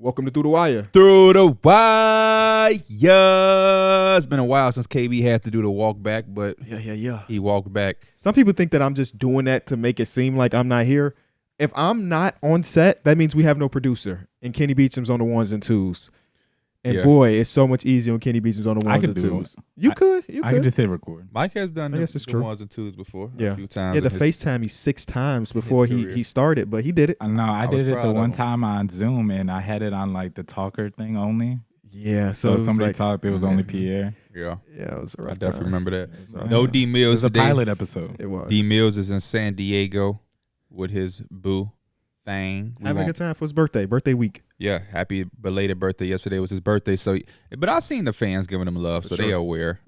Welcome to Through the Wire. Through the wire. It's been a while since KB had to do the walk back, but Yeah. he walked back. Some people think that I'm just doing that to make it seem like I'm not here. If I'm not on set, that means we have no producer. And Kenny Beecham's on the ones and twos. And Yeah. boy, it's so much easier when Kenny Beecham's on the I ones could and do twos. it. You could. I could just hit record. Mike has done I guess it's the true. ones and twos before Yeah. a few times. Yeah, the in his- FaceTime me 6 times before career. he started, but he did it. No, I was did it proud the of one him. time on Zoom, and I had it on like the talker thing only. Yeah, So it if was somebody like, talked, it was only Pierre. Yeah, Yeah, it was a rough I definitely time. remember that. It was a rough No time. D It Mills was a today. pilot episode. It was. D Mills is in San Diego with his boo thing. Having a good time for his birthday week. Yeah, happy belated birthday. Yesterday was his birthday, so but I've seen the fans giving him love, For so they sure. are aware.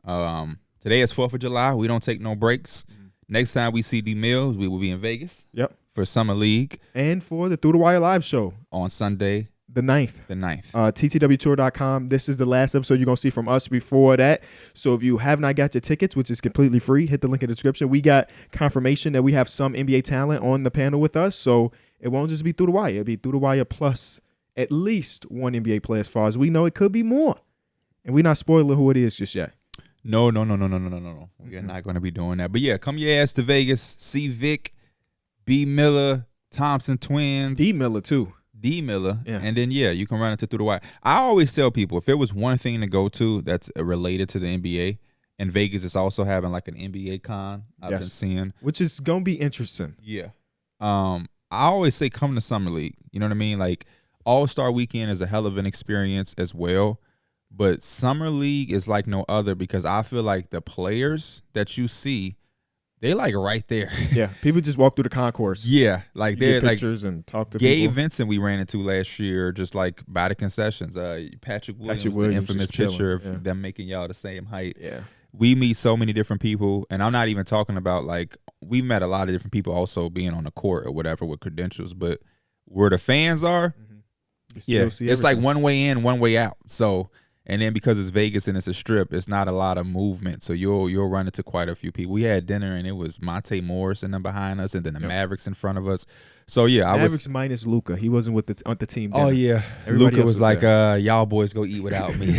Today is 4th of July. We don't take no breaks. Next time we see D Mills, we will be in Vegas. Yep. For Summer League And for the Through the Wire live show, on Sunday, the 9th. the 9th. TTWtour.com. This is the last episode you're going to see from us before that. So if you have not got your tickets, which is completely free, hit the link in the description. We got confirmation that we have some NBA talent on the panel with us. So it won't just be Through the Wire. It'll be Through the Wire plus at least one NBA player as far as we know. It could be more. And we're not spoiling who it is just yet. No. We are not going to be doing that. But yeah, come your ass to Vegas. See Vic, B. Miller, Thompson twins. D. Miller, too. D Miller, Yeah. and then you can run into Through the Wire. I always tell people if it was one thing to go to that's related to the NBA, and Vegas is also having like an NBA con I've been Yes. seeing. Which is going to be interesting. Yeah. I always say come to Summer League. You know what I mean? Like All-Star Weekend is a hell of an experience as well, but Summer League is like no other because I feel like the players that you see, they like right there. Yeah. People just walk through the concourse. Yeah, like You they're get like pictures and talk to Gabe people. Vincent we ran into last year just like by the concessions. Patrick Williams, the Williams infamous just chilling, picture of yeah. them making y'all the same height. Yeah. We meet so many different people, and I'm not even talking about like we met a lot of different people also being on the court or whatever with credentials, but where the fans are, You yeah, still see it's like everything. one way in, one way out. So, and then because it's Vegas and it's a strip, it's not a lot of movement. So you'll run into quite a few people. We had dinner and it was Monte Morris and then behind us, and then the Mavericks in front of us. So yeah, Mavericks minus Luka. He wasn't on the team. Oh dinner. yeah, Everybody Luka else was was like, y'all boys go eat without me.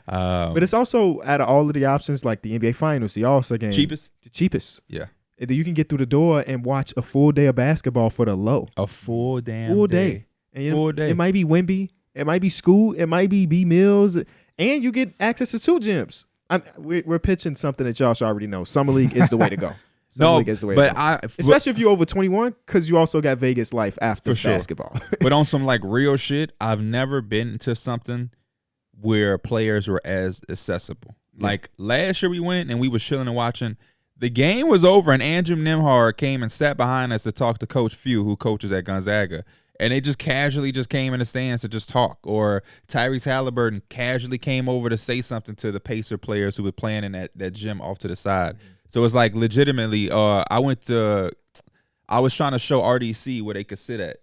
But it's also out of all of the options, like the NBA Finals, the All-Star game, Cheapest? the cheapest. Yeah, And then you can get through the door and watch a full day of basketball for the low. a full damn Full day. day. And Full day. It might be Wemby. It might be Scoot. It might be B Mills. And you get access to 2 gyms. We're pitching something that y'all should already know. Summer League is the way to go. Summer League is the way to go. Especially if you're over 21, because you also got Vegas life after For sure. basketball. But on some like real shit, I've never been to something where players were as accessible. Yeah. Like last year we went and we was chilling and watching. The game was over and Andrew Nembhard came and sat behind us to talk to Coach Few, who coaches at Gonzaga. And they just casually just came in the stands to just talk. Or Tyrese Halliburton casually came over to say something to the Pacer players who were playing in that gym off to the side. So it's like legitimately, I was trying to show RDC where they could sit at.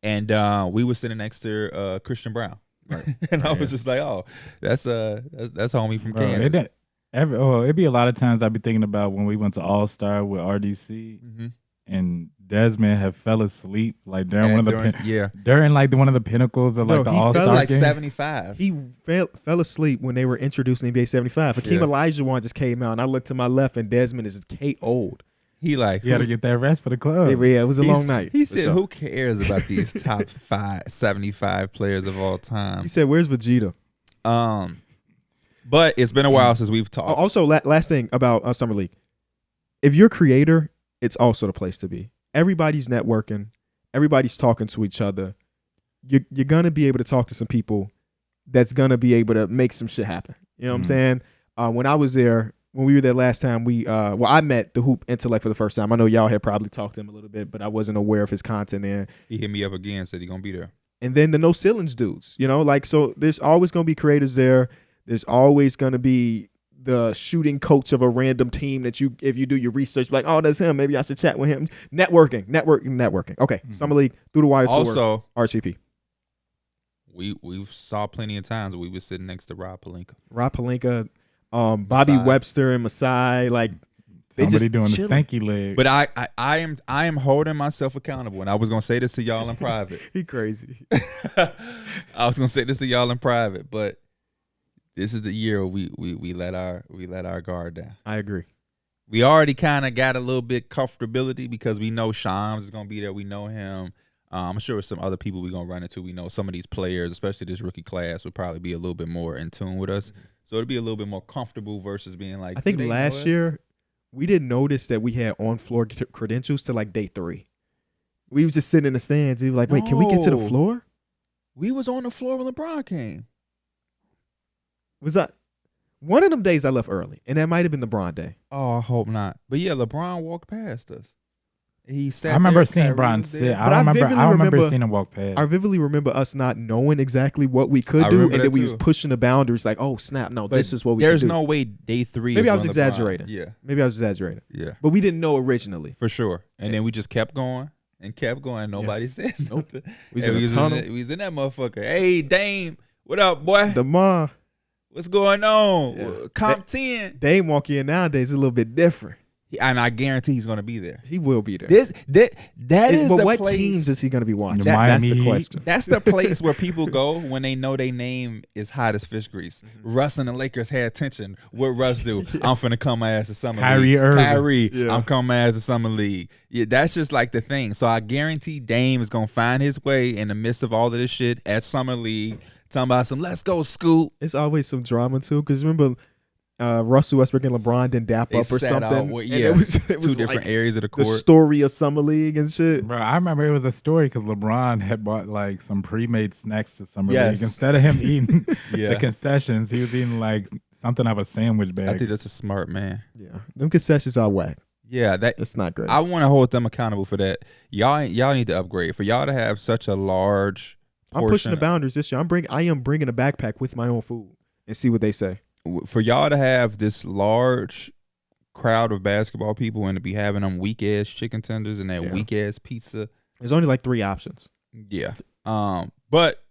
And we were sitting next to Christian Brown. Right. And I was just like, oh, that's homie from Bro, Kansas. It'd be a lot of times I'd be thinking about when we went to All Star with RDC and Desmond had fell asleep like during one of the during like one of the pinnacles of like No, the he All fell Star like game. 75. He fell asleep when they were introducing NBA 75. Hakeem Yeah. Olajuwon just came out, and I looked to my left, and Desmond is KO'd. He like You got to get that rest for the club. Yeah, it was a long night. He for said, sure. "Who cares about these top 75 players of all time?" He said, "Where's Vegeta?" But it's been a while since we've Oh, talked. also, last thing about Summer League. If you're a creator, it's also the place to be. Everybody's networking. Everybody's talking to each other. You're going to be able to talk to some people that's going to be able to make some shit happen. You know what I'm saying? When we were there last time, I met the Hoop Intellect for the first time. I know y'all had probably talked to him a little bit, but I wasn't aware of his content there. He hit me up again, said he gonna be there. And then the No Ceilings dudes, so there's always going to be creators there. There's always going to be the shooting coach of a random team that if you do your research, like, oh, that's him. Maybe I should chat with him. Networking. Okay. Summer League, Through the Wire Tour, Also, RCP. we've saw plenty of times where we were sitting next to Rob Pelinka. Bobby Masai. Webster and Masai, like Somebody doing the stanky leg. But I am holding myself accountable, and I was gonna say this to y'all in private. He crazy. I was gonna say this to y'all in private, but this is the year we let our guard down. I agree. We already kind of got a little bit comfortability because we know Shams is gonna be there. We know him. I'm sure some other people we're gonna run into. We know some of these players, especially this rookie class, would probably be a little bit more in tune with us. Mm-hmm. So it'll be a little bit more comfortable versus being like. I think last year we didn't notice that we had on-floor credentials to like day 3. We was just sitting in the stands. He was like, "Wait, can we get to the floor?" We was on the floor when LeBron came. Was that one of them days I left early, and that might have been LeBron day. Oh, I hope not. But yeah, LeBron walked past us. He sat. I remember seeing LeBron sit. I remember seeing him walk past. I vividly remember us not knowing exactly what we could do, and then we was pushing the boundaries. Like, oh snap! No, this is what we. There's could do. no way day 3. Maybe I was exaggerating. Yeah. Maybe I was exaggerating. Yeah. But we didn't know originally. For sure. And then we just kept going and kept going. Nobody said nothing. We was in that motherfucker. Hey, Dame, what up, boy? DeMar. What's going on? Yeah. Comp 10. Dame walk in nowadays is a little bit different. And I guarantee he's going to be there. He will be there. That is but the what place. Teams is he going to be watching? That's the question. That's the place where people go when they know their name is hot as fish grease. Mm-hmm. Russ and the Lakers had attention. What Russ do? I'm finna come my ass to summer league. Kyrie, I'm coming my ass to summer league. Yeah, that's just like the thing. So I guarantee Dame is going to find his way in the midst of all of this shit at summer league. Talking about some let's go Scoot. It's always some drama too, because remember Russell Westbrook and LeBron didn't dap up or something. It was two different areas of the court. The story of summer league and shit. Bro, I remember it was a story because LeBron had bought like some pre-made snacks to summer league. Instead of him eating the concessions, he was eating like something out of a sandwich bag. I think that's a smart man. Yeah, them concessions are whack. Yeah, that's not great. I want to hold them accountable for that. Y'all need to upgrade for y'all to have such a large. I'm pushing the boundaries this year. I am bringing a backpack with my own food and see what they say. For y'all to have this large crowd of basketball people and to be having them weak ass chicken tenders and that weak ass pizza. There's only like 3 options. Yeah. But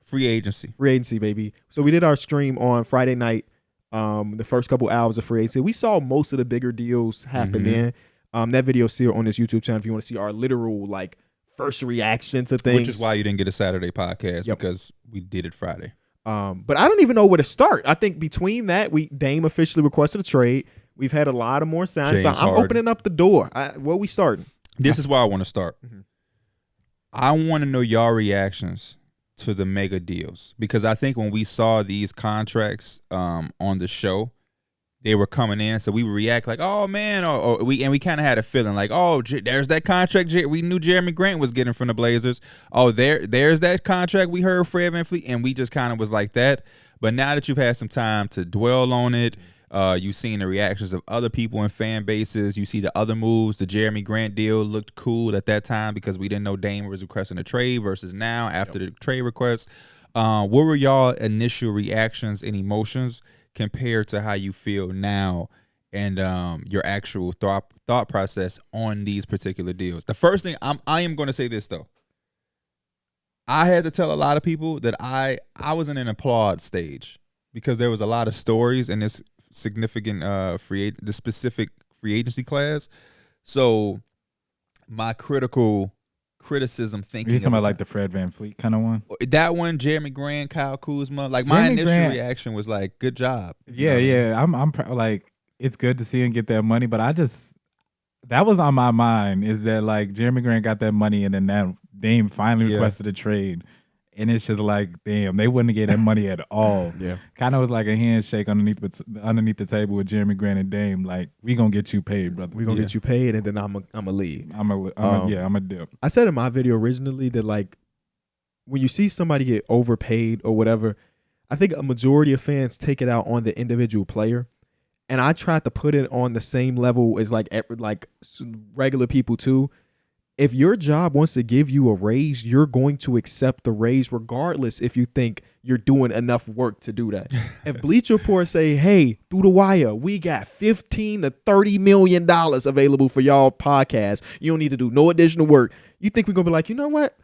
free agency, baby. So we did our stream on Friday night. The first couple hours of free agency, we saw most of the bigger deals happen then. That video is still on this YouTube channel if you want to see our literal like first reaction to things. Which is why you didn't get a Saturday podcast because we did it Friday. But I don't even know where to start. I think between that, Dame officially requested a trade. We've had a lot of more signs. So I'm opening up the door. Where we starting? This is where I want to start. Mm-hmm. I want to know your reactions to the mega deals because I think when we saw these contracts on the show, they were coming in, so we would react like, "Oh man," or we kind of had a feeling like, "Oh, there's that contract we knew Jeremy Grant was getting from the Blazers. Oh, there's that contract we heard Fred VanVleet," and we just kind of was like that. But now that you've had some time to dwell on it, you've seen the reactions of other people and fan bases. You see the other moves. The Jeremy Grant deal looked cool at that time because we didn't know Dame was requesting a trade versus now after the trade request. What were y'all initial reactions and emotions compared to how you feel now and your actual thought process on these particular deals? The first thing I am going to say this though. I had to tell a lot of people that I was in an applaud stage because there was a lot of stories in this significant the specific free agency class. So my criticism thinking. You're talking about like the Fred VanVleet kind of one? That one, Jeremy Grant, Kyle Kuzma. Like my initial reaction was like, good job. Yeah. I'm like, it's good to see him get that money, but that was on my mind is that like Jeremy Grant got that money and then that Dame finally requested a trade. And it's just like, damn, they wouldn't get that money at all. Yeah. Kind of was like a handshake underneath the table with Jeremy Grant and Dame. Like, we going to get you paid, brother. We going to get you paid, and then I'm a leave. I'm a dip. I said in my video originally that, like, when you see somebody get overpaid or whatever, I think a majority of fans take it out on the individual player. And I tried to put it on the same level as, like regular people, too. If your job wants to give you a raise, you're going to accept the raise regardless if you think you're doing enough work to do that. If Bleacher Report say, hey, through the wire, we got $15 to $30 million available for y'all podcast. You don't need to do no additional work. You think we're going to be like, you know what?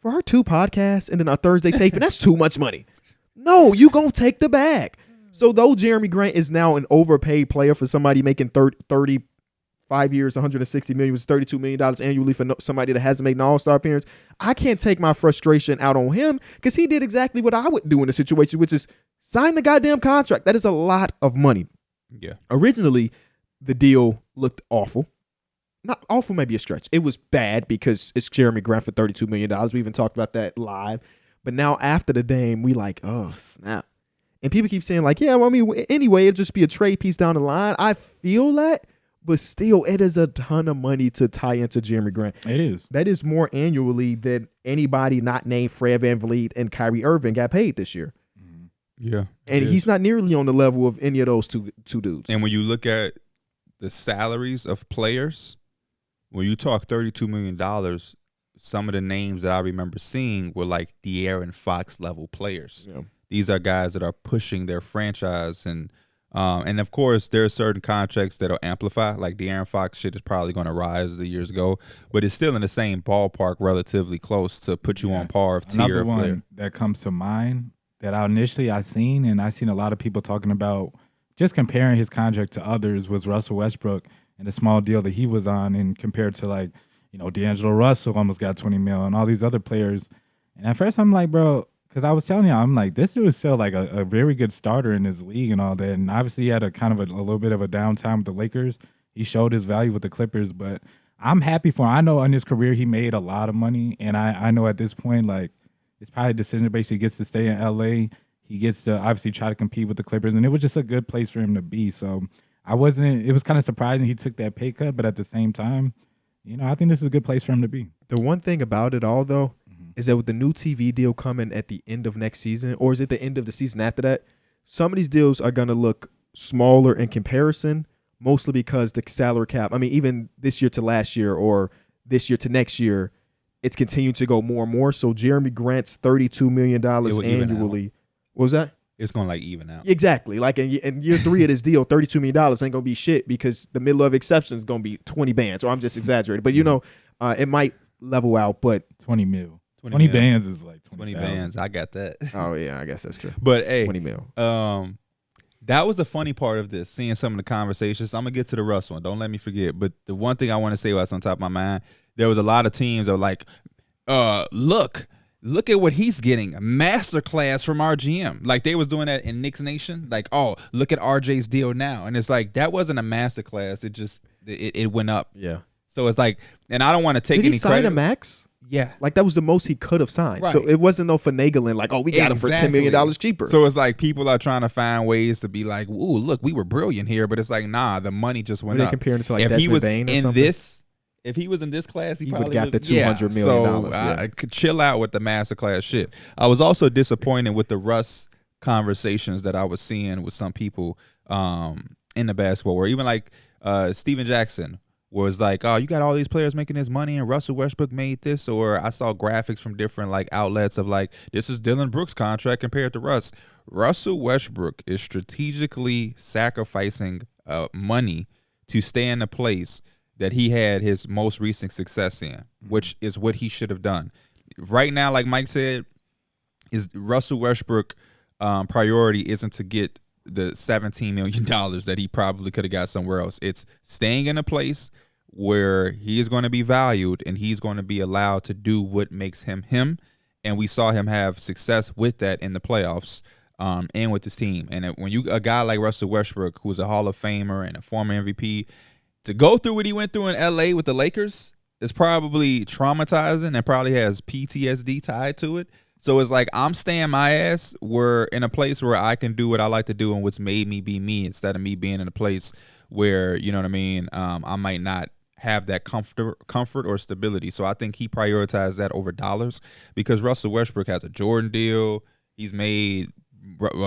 For our 2 podcasts and then our Thursday taping, that's too much money. No, you going to take the bag. So though Jeremy Grant is now an overpaid player for somebody making $30 5 years, $160 million, was $32 million annually for somebody that hasn't made an All-Star appearance. I can't take my frustration out on him because he did exactly what I would do in a situation, which is sign the goddamn contract. That is a lot of money. Yeah. Originally, the deal looked awful. Not awful, maybe a stretch. It was bad because it's Jeremy Grant for $32 million. We even talked about that live. But now after the game, we like, oh, snap. And people keep saying like, yeah, well, I mean, anyway, it'll just be a trade piece down the line. I feel that, but still, it is a ton of money to tie into Jeremy Grant. It is. That is more annually than anybody not named Fred VanVleet and Kyrie Irving got paid this year. Yeah. And he's not nearly on the level of any of those two dudes. And when you look at the salaries of players, when you talk $32 million, some of the names that I remember seeing were like De'Aaron Fox level players. Yeah. These are guys that are pushing their franchise, and of course there are certain contracts that'll amplify. Like De'Aaron Fox shit is probably going to rise as the years go, but it's still in the same ballpark, relatively close to put you on par of tier Another of one player. that comes to mind that I seen, and I seen a lot of people talking about just comparing his contract to others, was Russell Westbrook and the small deal that he was on, and compared to like, D'Angelo Russell almost got 20 mil and all these other players. And at first I'm like, bro, because I was telling you, I'm like, this dude is still like a very good starter in this league and all that. And obviously he had a kind of a little bit of a downtime with the Lakers. He showed his value with the Clippers, but I'm happy for him. I know in his career he made a lot of money, and I know at this point, like, it's probably a decision based. He gets to stay in LA. He gets to obviously try to compete with the Clippers, and it was just a good place for him to be. So it was kind of surprising he took that pay cut, but at the same time, I think this is a good place for him to be. The one thing about it all, though, is that with the new TV deal coming at the end of next season, or is it the end of the season after that, some of these deals are going to look smaller in comparison, mostly because the salary cap, I mean, even this year to last year or this year to next year, it's continuing to go more and more. So Jeremy Grant's $32 million annually. What was that? It's going to like even out. Exactly. Like in year 3 of this deal, $32 million ain't going to be shit because the middle of exception is going to be 20 bands, or I'm just exaggerating. But, it might level out, but 20 mil. 20 bands is like 20 bands. I got that. Oh, yeah, I guess that's true. But, hey, 20 mil. That was the funny part of this, seeing some of the conversations. I'm going to get to the Russ one. Don't let me forget. But the one thing I want to say was on top of my mind, there was a lot of teams that were like, look at what he's getting. A masterclass from our GM. Like they was doing that in Knicks Nation. Like, oh, look at RJ's deal now. And it's like, that wasn't a masterclass. It just, it went up. Yeah. So it's like, and I don't want to take Did any he sign credit. a max? Yeah. Like that was the most he could have signed. Right. So it wasn't no finagling like, oh, we got him for $10 million cheaper. So it's like people are trying to find ways to be like, ooh, look, we were brilliant here. But it's like, nah, the money just went up. Comparing it to like if Desmond he was Bane or in something? if he was in this class, he would probably have got the $200 million. So I could chill out with the masterclass shit. I was also disappointed with the Russ conversations that I was seeing with some people in the basketball world. Even like Steven Jackson was like, oh, you got all these players making this money and Russell Westbrook made this. Or I saw graphics from different like outlets of like, this is Dylan Brooks' contract compared to Russ. Russell Westbrook is strategically sacrificing money to stay in a place that he had his most recent success in, which is what he should have done. Right now, like Mike said, is Russell Westbrook priority isn't to get the $17 million that he probably could have got somewhere else. It's staying in a place where he is going to be valued and he's going to be allowed to do what makes him him. And we saw him have success with that in the playoffs and with his team. And when you a guy like Russell Westbrook, who's a Hall of Famer and a former MVP, to go through what he went through in LA with the Lakers is probably traumatizing and probably has PTSD tied to it. So it's like, I'm staying my ass in a place where I can do what I like to do and what's made me be me, instead of me being in a place where, you know what I mean, I might not have that comfort or stability. So I think he prioritized that over dollars, because Russell Westbrook has a Jordan deal. He's made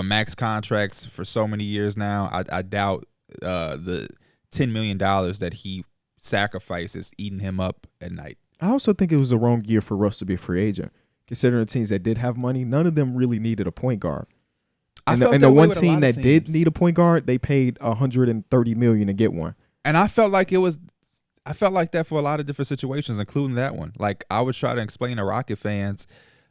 max contracts for so many years now. I doubt the $10 million that he sacrifices eating him up at night. I also think it was the wrong year for Russ to be a free agent. Considering the teams that did have money, none of them really needed a point guard. And the one team that did need a point guard, they paid $130 million to get one. And I felt like that for a lot of different situations, including that one. Like, I would try to explain to Rocket fans,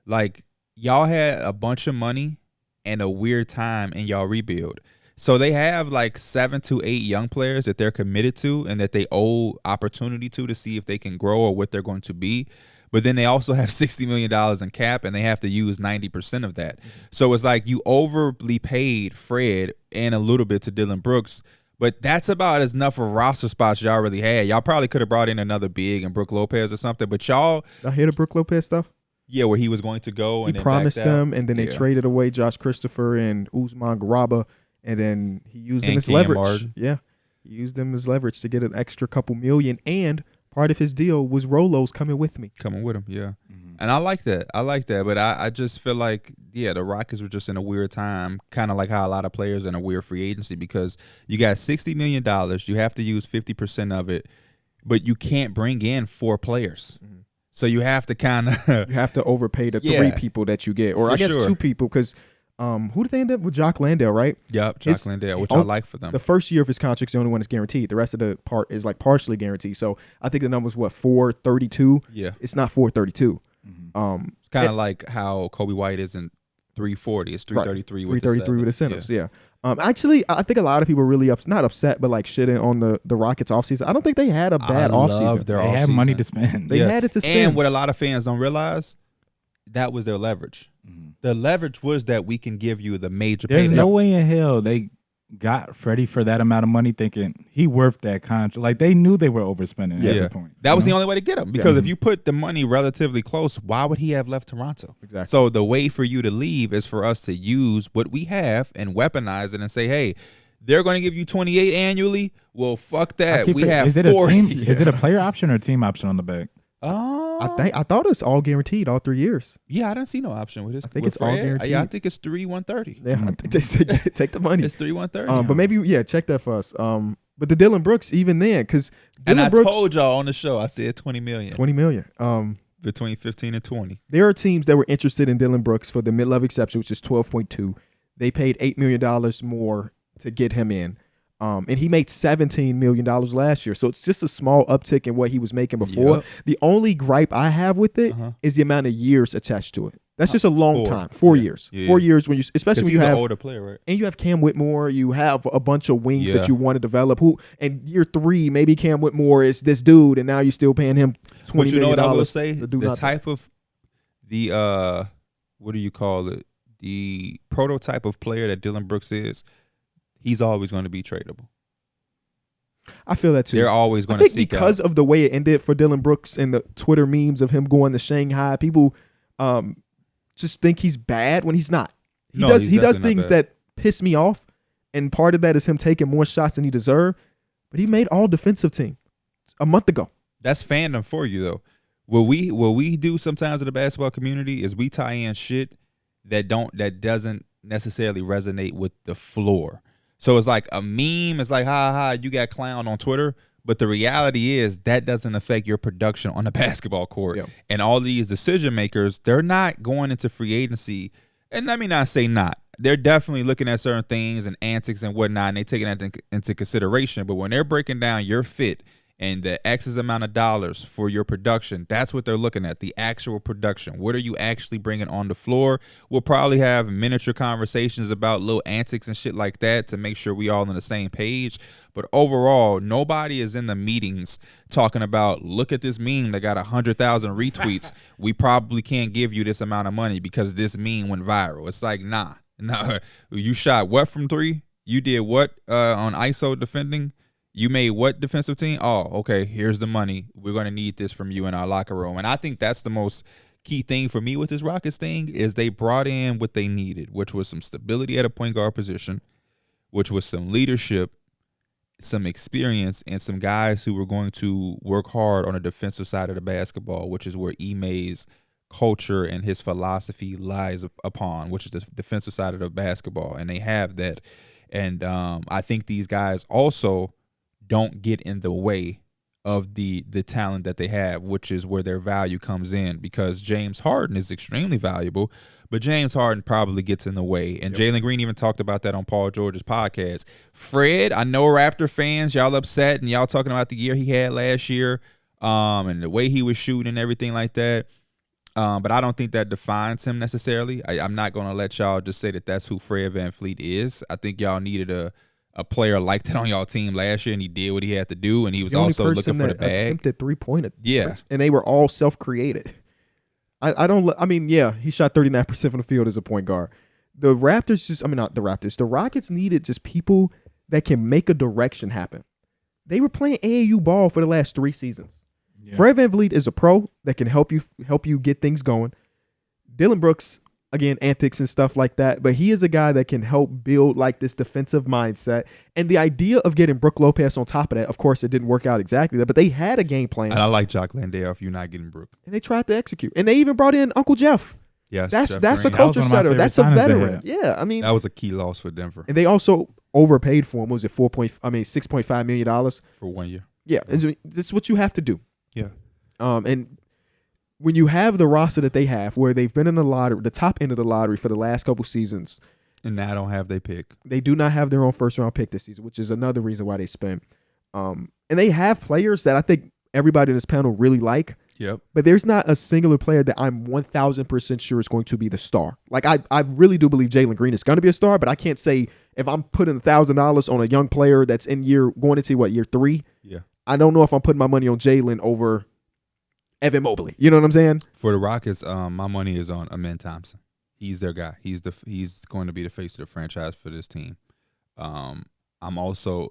like, y'all had a bunch of money and a weird time in y'all rebuild. So they have like 7 to 8 young players that they're committed to and that they owe opportunity to see if they can grow or what they're going to be. But then they also have $60 million in cap, and they have to use 90% of that. So it's like you overly paid Fred and a little bit to Dillon Brooks, but that's about as enough of roster spots y'all really had. Y'all probably could have brought in another big and Brook Lopez or something, but y'all. I hear the Brook Lopez stuff. Yeah, where he was going to go. And he promised them, and then they Yeah. traded away Josh Christopher and Usman Garaba, and then he used them And as Cam leverage. Martin. Yeah, he used them as leverage to get an extra couple million, and part of his deal was Rolo's coming with me. Coming with him, yeah. And I like that. But I just feel like, yeah, the Rockets were just in a weird time, kind of like how a lot of players are in a weird free agency, because you got $60 million. You have to use 50% of it, but you can't bring in 4 players. So you have to kind of You have to overpay the Yeah. 3 people that you get, or For I guess sure. 2 people, because who did they end up with? Jock Landale, right? Yep, It's- Jock Landale, which oh, I like for them. The first year of his contract's the only one that's guaranteed. The rest of the part is like partially guaranteed. So I think the number's what, 432? Yeah. It's not 432. It's kind of like how Kobe White isn't 340. It's 333 with 333 with the incentives. Yeah. Actually, I think a lot of people are really not upset, but like shitting on the Rockets offseason. I don't think they had a bad offseason. their They had money offseason. to spend. They had it to spend. And what a lot of fans don't realize, that was their leverage. The leverage was that we can give you the major There's payday. no way in hell they got Freddie for that amount of money thinking he worth that contract. Like they knew they were overspending at Yeah. that point. That was you the know? only way to get him, because if you put the money relatively close, why would he have left Toronto? Exactly. So the way for you to leave is for us to use what we have and weaponize it and say, hey, they're going to give you 28 annually. Well, fuck that. We have is it 40. a team? Is it a player option or team option on the back? I thought it was all guaranteed all 3 years. Yeah, I don't see no option with this. I think with it's all Fred. guaranteed. Yeah, I think it's 3/130. Yeah, I think they said take the money. It's 3/130. But maybe check that for us. But the Dillon Brooks, even then, because And I Brooks, told y'all on the show, I said 20 million. 20 million. Between 15 and 20. There are teams that were interested in Dillon Brooks for the mid-level exception, which is 12.2. They paid $8 million more to get him in. And he made $17 million last year. So it's just a small uptick in what he was making before. Yep. The only gripe I have with it is the amount of years attached to it. That's just a long 4. time. 4 Yeah. years. Yeah. 4 years when you, especially Because when you he's an have older player, right? and you have Cam Whitmore, you have a bunch of wings that Yeah. you want to develop. And year 3, maybe Cam Whitmore is this dude, and now you're still paying him $20 But you know million what I will say? to do The nothing. type of what do you call it? The prototype of player that Dillon Brooks is, he's always going to be tradable. I feel that too. They're always I going to think seek because out. of the way it ended for Dillon Brooks and the Twitter memes of him going to Shanghai, people just think he's bad when he's not. He No, does he's he does definitely not things bad. that piss me off, and part of that is him taking more shots than he deserved. But he made all defensive team a month ago. That's fandom for you, though. What we do sometimes in the basketball community is we tie in shit that doesn't necessarily resonate with the floor. So it's like a meme. It's like, ha ha, you got clown on Twitter. But the reality is that doesn't affect your production on the basketball court. Yep. And all these decision makers, they're not going into free agency. And let me not say not. They're definitely looking at certain things and antics and whatnot, and they're taking that into consideration. But when they're breaking down your fit and the X's amount of dollars for your production, that's what they're looking at, the actual production. What are you actually bringing on the floor? We'll probably have miniature conversations about little antics and shit like that to make sure we all on the same page. But overall, nobody is in the meetings talking about, look at this meme that got 100,000 retweets. We probably can't give you this amount of money because this meme went viral. It's like, nah. You shot what from 3? You did what on ISO defending? You made what defensive team? Oh, okay, here's the money. We're going to need this from you in our locker room. And I think that's the most key thing for me with this Rockets thing is they brought in what they needed, which was some stability at a point guard position, which was some leadership, some experience, and some guys who were going to work hard on the defensive side of the basketball, which is where Ime's culture and his philosophy lies upon, which is the defensive side of the basketball. And they have that. And I think these guys also don't get in the way of the talent that they have, which is where their value comes in, because James Harden is extremely valuable, but James Harden probably gets in the way. And Jalen Green even talked about that on Paul George's podcast. Fred, I know Raptor fans, y'all upset and y'all talking about the year he had last year and the way he was shooting and everything like that. But I don't think that defines him necessarily. I'm not going to let y'all just say that that's who Fred VanVleet is. I think y'all needed a player like that on y'all team last year, and he did what he had to do, and he was also looking for the bag. Attempted 3-pointer. Yeah. And they were all self-created. I mean, yeah, he shot 39% from the field as a point guard. The Rockets needed just people that can make a direction happen. They were playing AAU ball for the last 3 seasons. Yeah. Fred VanVleet is a pro that can help you get things going. Dylan Brooks, again, antics and stuff like that, but he is a guy that can help build like this defensive mindset. And the idea of getting Brook Lopez on top of that, of course, it didn't work out exactly that, but they had a game plan. And I like Jock Landale if you're not getting Brook. And they tried to execute. And they even brought in Uncle Jeff. Yes, that's a culture setter. That's a veteran. Yeah, I mean that was a key loss for Denver. And they also overpaid for him. What was it $6.5 million for 1 year? Yeah, this is what you have to do. Yeah. And when you have the roster that they have, where they've been in the lottery, the top end of the lottery for the last couple seasons, and now don't have their pick. They do not have their own first round pick this season, which is another reason why they spend. And they have players that I think everybody in this panel really like. Yep. But there's not a singular player that I'm 1,000% sure is going to be the star. Like I really do believe Jalen Green is going to be a star, but I can't say if I'm putting $1,000 on a young player that's in going into year 3. Yeah. I don't know if I'm putting my money on Jalen over Evan Mobley. You know what I'm saying? For the Rockets, my money is on Amen Thompson. He's their guy. He's going to be the face of the franchise for this team. I'm also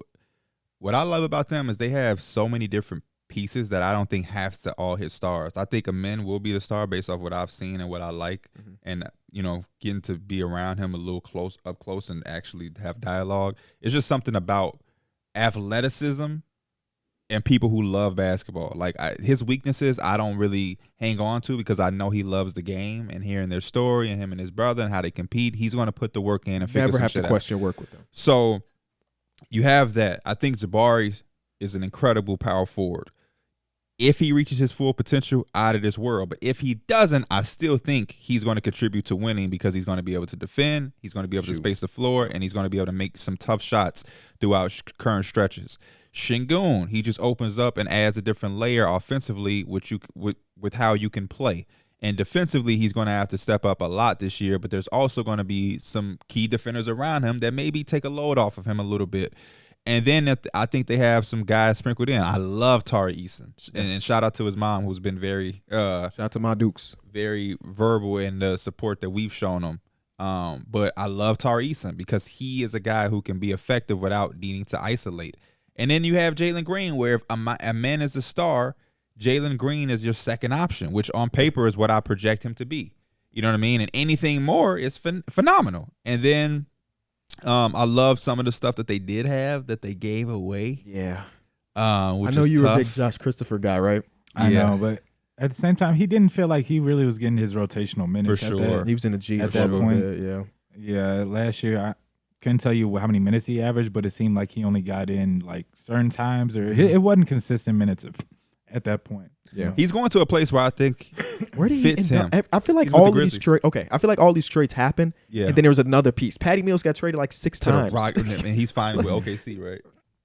what I love about them is they have so many different pieces that I don't think have to all hit stars. I think Amen will be the star based off what I've seen and what I like, and getting to be around him a little up close and actually have dialogue. It's just something about athleticism and people who love basketball. Like his weaknesses, I don't really hang on to because I know he loves the game and hearing their story and him and his brother and how they compete. He's going to put the work in and figure some shit out. Never have to question work with them. So you have that. I think Jabari is an incredible power forward. If he reaches his full potential, out of this world. But if he doesn't, I still think he's going to contribute to winning because he's going to be able to defend, he's going to be able to space the floor, and he's going to be able to make some tough shots throughout current stretches. Şengün, he just opens up and adds a different layer offensively with how you can play. And defensively, he's going to have to step up a lot this year, but there's also going to be some key defenders around him that maybe take a load off of him a little bit. And then I think they have some guys sprinkled in. I love Tari Eason. And shout out to his mom, who's been very shout out to my Dukes, very verbal in the support that we've shown him. But I love Tari Eason because he is a guy who can be effective without needing to isolate. And then you have Jalen Green, where if a man is a star, Jalen Green is your second option, which on paper is what I project him to be. You know what I mean? And anything more is phenomenal. And then I love some of the stuff that they did have that they gave away. Yeah. Which I know is you're tough. a big Josh Christopher guy, right? I know, but at the same time, he didn't feel like he really was getting his rotational minutes. For sure. He was in the G at for that a point. bit, yeah. Yeah, last year I couldn't tell you how many minutes he averaged, but it seemed like he only got in like certain times, or it wasn't consistent minutes at that point. Yeah, he's going to a place where I think where did fits he him. I feel like He's with all the these trades. Okay, I feel like all these trades happen. Yeah, and then there was another piece. Patty Mills got traded like 6 times. And he's fine with OKC, right?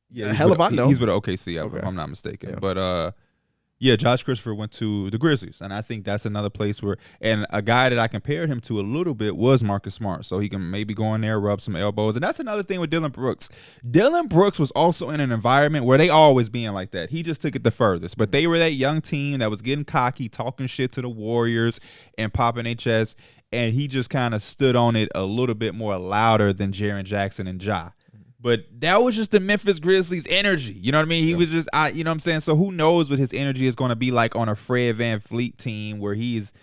Yeah, hell if I know. He's with OKC, if I'm not mistaken. Yeah. But Josh Christopher went to the Grizzlies, and I think that's another place where, and a guy that I compared him to a little bit was Marcus Smart, so he can maybe go in there, rub some elbows. And that's another thing with Dylan Brooks. Dylan Brooks was also in an environment where they always being like that. He just took it the furthest, but they were that young team that was getting cocky, talking shit to the Warriors and popping their chest, and he just kind of stood on it a little bit more louder than Jaren Jackson and Ja. But that was just the Memphis Grizzlies energy. You know what I mean? He was just, you know what I'm saying? So who knows what his energy is going to be like on a Fred VanVleet team where he's,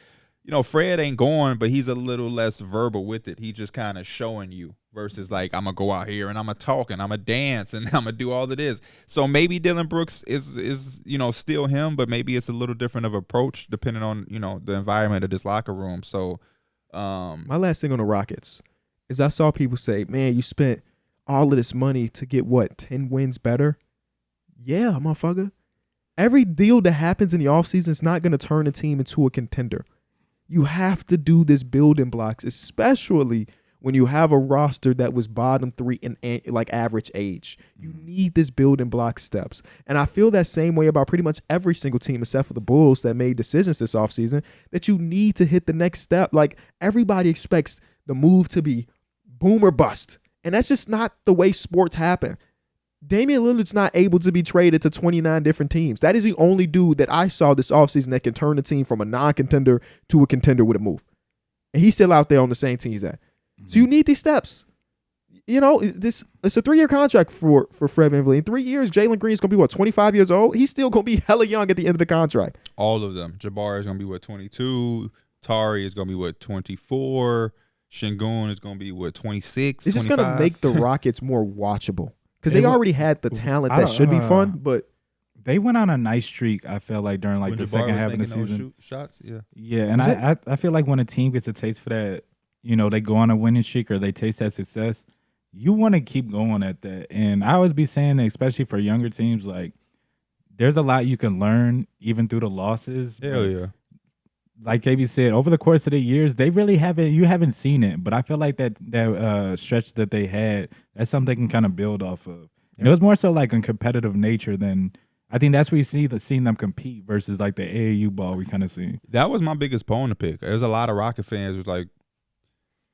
Fred ain't going, but he's a little less verbal with it. He's just kind of showing you versus like, I'm going to go out here and I'm going to talk and I'm going to dance and I'm going to do all of this. So maybe Dylan Brooks is still him, but maybe it's a little different of approach depending on, the environment of this locker room. So my last thing on the Rockets is I saw people say, man, you spent all of this money to get 10 wins better? Yeah, motherfucker. Every deal that happens in the offseason is not going to turn a team into a contender. You have to do this building blocks, especially when you have a roster that was bottom 3 in like average age. You need this building block steps. And I feel that same way about pretty much every single team except for the Bulls that made decisions this offseason, that you need to hit the next step. Like, everybody expects the move to be boom or bust. And that's just not the way sports happen. Damian Lillard's not able to be traded to 29 different teams. That is the only dude that I saw this offseason that can turn the team from a non-contender to a contender with a move. And he's still out there on the same team he's at. So you need these steps. You know, it's a 3-year contract for Fred VanVleet. In 3 years, Jalen Green's going to be, 25 years old? He's still going to be hella young at the end of the contract. All of them. Jabari is going to be, 22? Tari is going to be, 24? Şengün is going to be, 26, It's just 25? going to make the Rockets more watchable. Because they already had the talent that should be fun, but they went on a nice streak, I felt like, during like the second half of the season. Shots, yeah. Yeah, and I feel like when a team gets a taste for that, you know, they go on a winning streak or they taste that success, you want to keep going at that. And I always be saying that, especially for younger teams, like, there's a lot you can learn even through the losses. Hell yeah. Like KB said, over the course of the years, they really haven't seen it. But I feel like that stretch that they had, that's something they can kind of build off of. And it was more so like a competitive nature than, I think that's where you seeing them compete versus like the AAU ball we kind of see. That was my biggest bone to pick. There's a lot of Rocket fans who's like,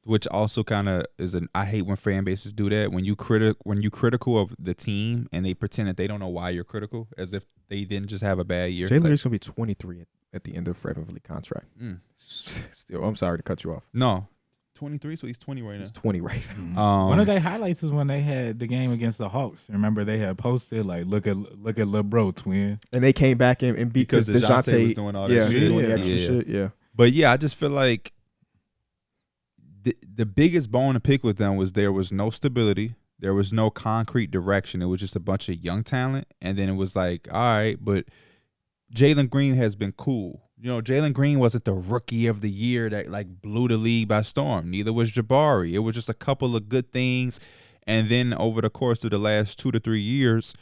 which also kind of is I hate when fan bases do that. When you critical of the team and they pretend that they don't know why you're critical, as if they didn't just have a bad year. Jalen is going to be 23 at the end of Fred VanVleet contract. Still, I'm sorry to cut you off. No, 23, so he's 20 right now. He's 20 right now. One of their highlights was when they had the game against the Hawks. Remember, they had posted like, "Look at Lil Bro, twin," and they came back and beat because DeJounte was doing all that shit. Yeah. But yeah, I just feel like the biggest bone to pick with them was there was no stability. There was no concrete direction. It was just a bunch of young talent. And then it was like, all right, but Jalen Green has been cool. You know, Jalen Green wasn't the rookie of the year that like blew the league by storm. Neither was Jabari. It was just a couple of good things. And then over the course of the last 2 to 3 years,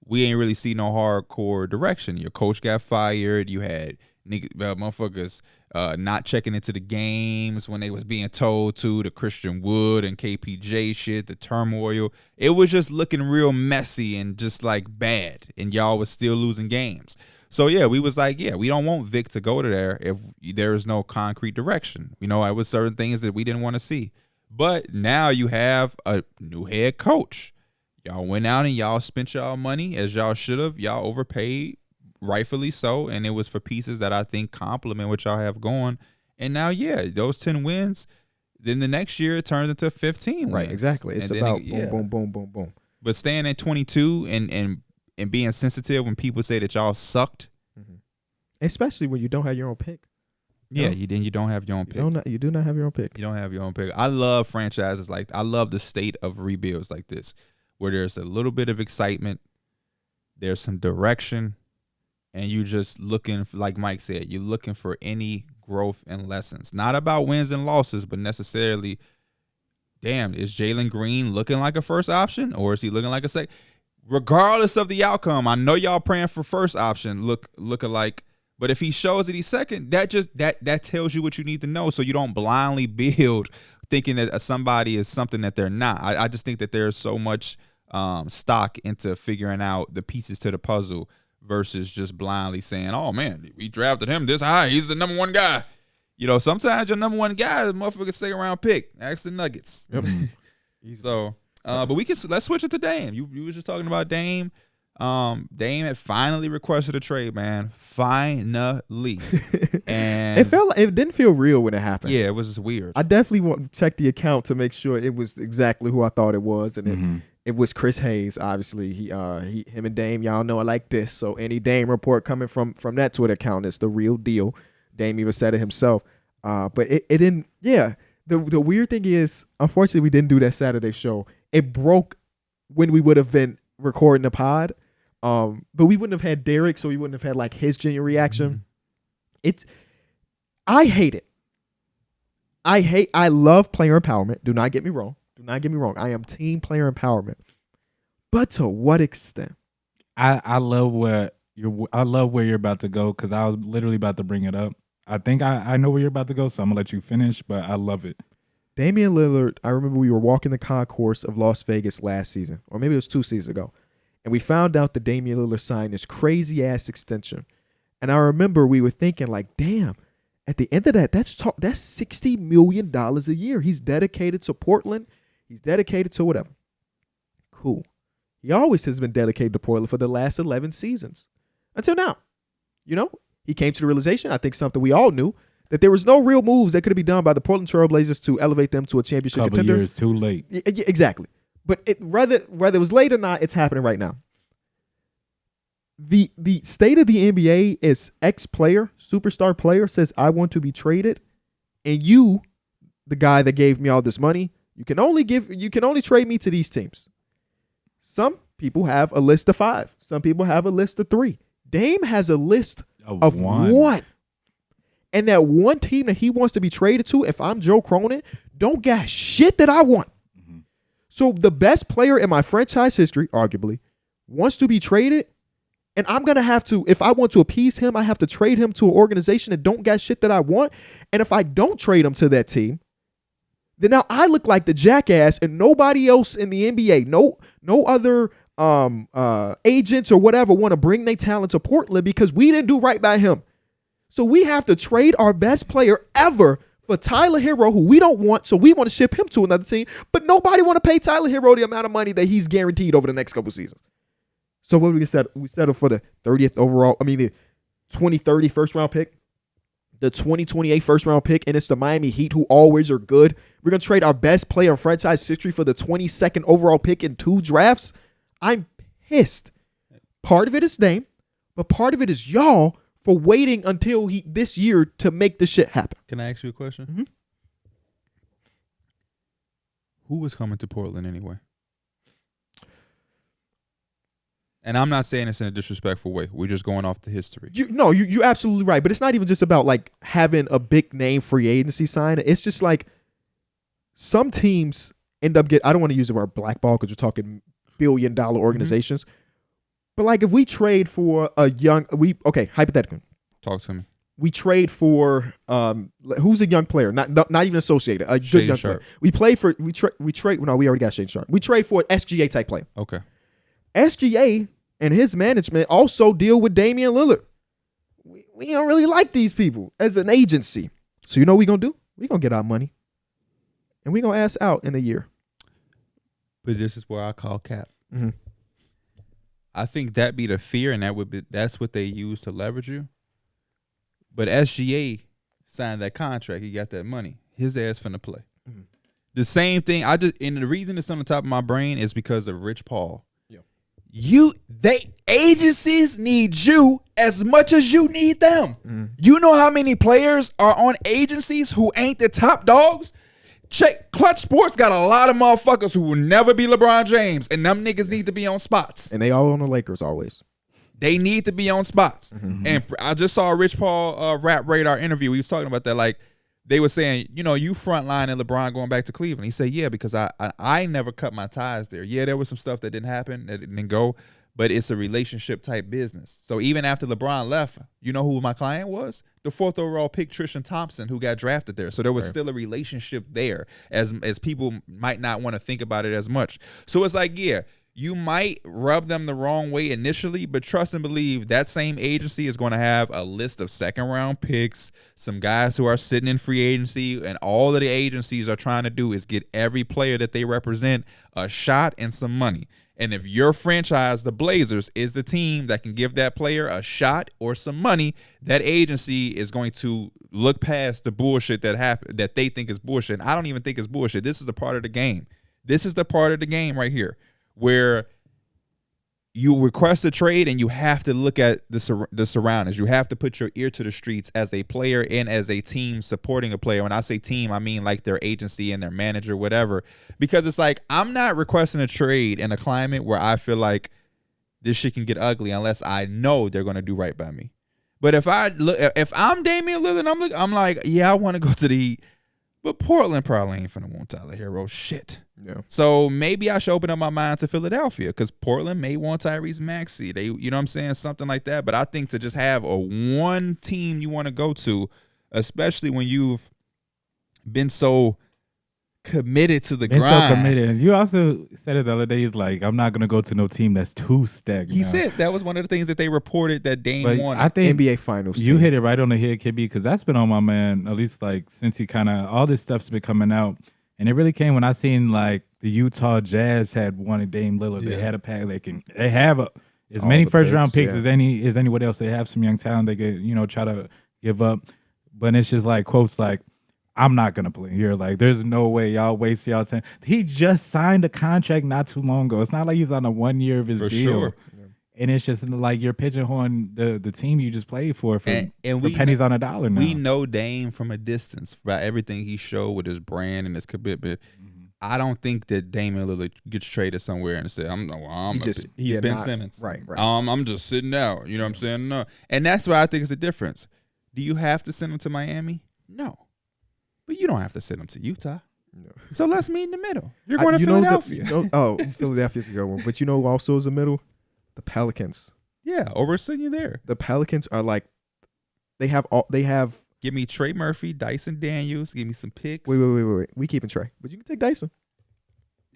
we ain't really see no hardcore direction. Your coach got fired. You had motherfuckers not checking into the games when they was being told to, the Christian Wood and KPJ shit, the turmoil. It was just looking real messy and just like bad, and y'all was still losing games. So yeah, we was like, yeah, we don't want Vic to go to there if there is no concrete direction. You know, it was certain things that we didn't want to see. But now you have a new head coach. Y'all went out and y'all spent y'all money as y'all should have. Y'all overpaid, rightfully so, and it was for pieces that I think complement what y'all have going. And now, yeah, those 10 wins, then the next year it turns into 15 wins. Right, exactly. It's about boom. But staying at 22 and being sensitive when people say that y'all sucked. Mm-hmm. Especially when you don't have your own pick. Yeah, you don't have your own pick. You do not have your own pick. You don't have your own pick. I love franchises I love the state of rebuilds like this, where there's a little bit of excitement, there's some direction, and you just looking, like Mike said, you're looking for any growth and lessons. Not about wins and losses, but necessarily, damn, is Jalen Green looking like a first option or is he looking like a second? Regardless of the outcome, I know y'all praying for first option look alike, but if he shows that he's second, that tells you what you need to know, so you don't blindly build thinking that somebody is something that they're not. I just think that there's so much stock into figuring out the pieces to the puzzle versus just blindly saying, oh, man, we drafted him this high. He's the number one guy. You know, sometimes your number one guy is a motherfucking second-round pick. Ask the Nuggets. Yep. So, but let's switch it to Dame. You were just talking about Dame. Dame had finally requested a trade, man. Finally. And it didn't feel real when it happened. Yeah, it was just weird. I definitely want to check the account to make sure it was exactly who I thought it was, and it was Chris Hayes. Obviously, him and Dame, y'all know I like this. So any Dame report coming from that Twitter account is the real deal. Dame even said it himself. But it didn't. Yeah, the weird thing is, unfortunately, we didn't do that Saturday show. It broke when we would have been recording the pod. But we wouldn't have had Darrick, so we wouldn't have had like his genuine reaction. I hate it. I love player empowerment. Do not get me wrong. I am team player empowerment. But to what extent? I love where you're about to go, because I was literally about to bring it up. I think I know where you're about to go, so I'm gonna let you finish, but I love it. Damian Lillard, I remember we were walking the concourse of Las Vegas last season, or maybe it was 2 seasons ago, and we found out that Damian Lillard signed this crazy-ass extension. And I remember we were thinking, like, damn, at the end of that, that's $60 million a year. He's dedicated to Portland. He's dedicated to whatever. Cool. He always has been dedicated to Portland for the last 11 seasons. Until now. You know, he came to the realization, I think something we all knew, that there was no real moves that could be done by the Portland Trail Blazers to elevate them to a championship Couple contender. years too late. Exactly. But whether it was late or not, it's happening right now. The state of the NBA is ex-player, superstar player says, I want to be traded. And you, the guy that gave me all this money, you can only trade me to these teams. Some people have a list of 5. Some people have a list of 3. Dame has a list of one. And that one team that he wants to be traded to, if I'm Joe Cronin, don't got shit that I want. Mm-hmm. So the best player in my franchise history, arguably, wants to be traded. And I'm going to have to, if I want to appease him, I have to trade him to an organization that don't got shit that I want. And if I don't trade him to that team, then now I look like the jackass and nobody else in the NBA, no other agents or whatever want to bring their talent to Portland because we didn't do right by him. So we have to trade our best player ever for Tyler Hero, who we don't want, so we want to ship him to another team. But nobody want to pay Tyler Hero the amount of money that he's guaranteed over the next couple seasons. So what we said, we settled for the 30th overall, the 2030 first round pick, the 2028 first round pick, and it's the Miami Heat, who always are good. We're going to trade our best player in franchise history for the 22nd overall pick in 2 drafts. I'm pissed. Part of it is Dame, but part of it is y'all for waiting until this year to make this shit happen. Can I ask you a question? Mm-hmm. Who was coming to Portland anyway? And I'm not saying this in a disrespectful way. We're just going off the history. You're absolutely right. But it's not even just about like having a big name free agency sign. It's just like some teams end up I don't want to use the word blackball because we're talking billion-dollar organizations. Mm-hmm. But like if we trade for hypothetically. Talk to me. We trade for who's a young player, not even associated, a good young player. We trade. No, we already got Shane Sharp. We trade for an SGA type player. Okay. SGA and his management also deal with Damian Lillard. We don't really like these people as an agency. So you know what we're going to do? We're going to get our money. And we're going to ask out in a year. But this is where I call cap. Mm-hmm. I think that be the fear, and that's what they use to leverage you. But SGA signed that contract. He got that money. His ass finna play. Mm-hmm. The same thing. And the reason it's on the top of my brain is because of Rich Paul. Agencies need you as much as you need them. Mm. You know how many players are on agencies who ain't the top dogs? Check Clutch Sports got a lot of motherfuckers who will never be LeBron James, and them niggas need to be on spots. And they all on the Lakers always. They need to be on spots. Mm-hmm. And I just saw a Rich Paul Rap Radar interview. He was talking about that. Like, they were saying, you frontline and LeBron going back to Cleveland. He said, yeah, because I never cut my ties there. Yeah, there was some stuff that didn't happen, that didn't go, but it's a relationship type business. So even after LeBron left, you know who my client was? The 4th overall pick, Tristan Thompson, who got drafted there. So there was still a relationship there, as people might not want to think about it as much. So it's like, yeah, you might rub them the wrong way initially, but trust and believe that same agency is going to have a list of 2nd round picks, some guys who are sitting in free agency, and all of the agencies are trying to do is get every player that they represent a shot and some money. And if your franchise, the Blazers, is the team that can give that player a shot or some money, that agency is going to look past the bullshit that happened, that they think is bullshit. And I don't even think it's bullshit. This is the part of the game. This is the part of the game right here where you request a trade and you have to look at the surroundings. You have to put your ear to the streets as a player and as a team supporting a player. When I say team, I mean like their agency and their manager, whatever. Because it's like, I'm not requesting a trade in a climate where I feel like this shit can get ugly unless I know they're going to do right by me. But if I'm Damian Lillard, I'm like, yeah, I want to go to the Heat. But Portland probably ain't finna want Tyler Hero shit. Yeah. So maybe I should open up my mind to Philadelphia because Portland may want Tyrese Maxey. They, you know what I'm saying? Something like that. But I think to just have a one team you want to go to, especially when you've been so committed to the They're grind. so committed. And you also said it the other day. He's like, I'm not gonna go to no team that's too stacked. He said that was one of the things that they reported that Dame but wanted. I think NBA Finals. you team. hit it right on the head, Kibby, because that's been on my man at least like since he kind of all this stuff's been coming out, and it really came when I seen like the Utah Jazz had wanted Dame Lillard. Yeah. They had a pack. They have as All many the first round picks, picks yeah. as anyone else. They have some young talent. They could try to give up, but it's just like quotes like, I'm not gonna play here. Like, there's no way y'all waste y'all time. He just signed a contract not too long ago. It's not like he's on a 1 year of his For deal. sure. And it's just like you're pigeonholing the team you just played for And for we pennies on a dollar now. We know Dame from a distance by everything he showed with his brand and his commitment. I don't think that Damian Lillard gets traded somewhere and say, he's Ben Simmons. Right. I'm just sitting out. You know what I'm saying? No. And that's why I think it's a difference. Do you have to send him to Miami? No. But you don't have to send him to Utah. No. So let's meet in the middle. You're going to Philadelphia. Philadelphia's a good one. But you know who also is a middle? The Pelicans. Yeah, or we're sending you there. The Pelicans are like, they have Give me Trey Murphy, Dyson Daniels. Give me some picks. wait. We keeping Trey. But you can take Dyson.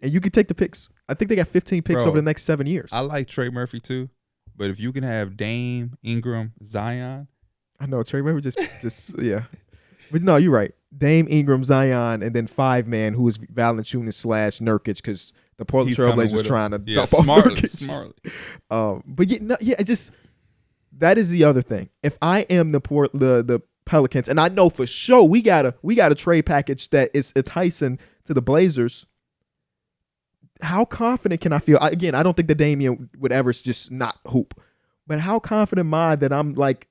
And you can take the picks. I think they got 15 picks Bro, over the next 7 years. I like Trey Murphy too. But if you can have Dame, Ingram, Zion. I know Trey Murphy just yeah. But no, you're right. Dame, Ingram, Zion, and then 5-man who is Valanciunas / Nurkic because the Portland He's coming Trailblazers with trying to Yeah, dump off Nurkic. smartly. But it just that is the other thing. If I am the Pelicans, and I know for sure we got a trade package that is enticing to the Blazers. How confident can I feel? I don't think that Damian would ever just not hoop, but how confident am I that I'm like,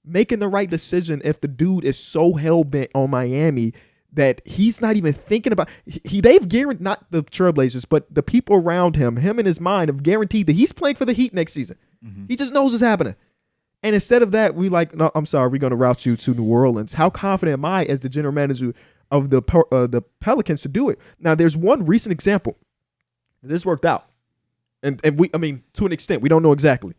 making the right decision if the dude is so hell bent on Miami that he's not even thinking about they've guaranteed, not the Trailblazers, but the people around him in his mind have guaranteed that he's playing for the Heat next season. Mm-hmm. He just knows it's happening. And instead of that, no, I'm sorry, we're going to route you to New Orleans. How confident am I as the general manager of the Pelicans to do it? Now, there's one recent example. This worked out. And to an extent, we don't know exactly.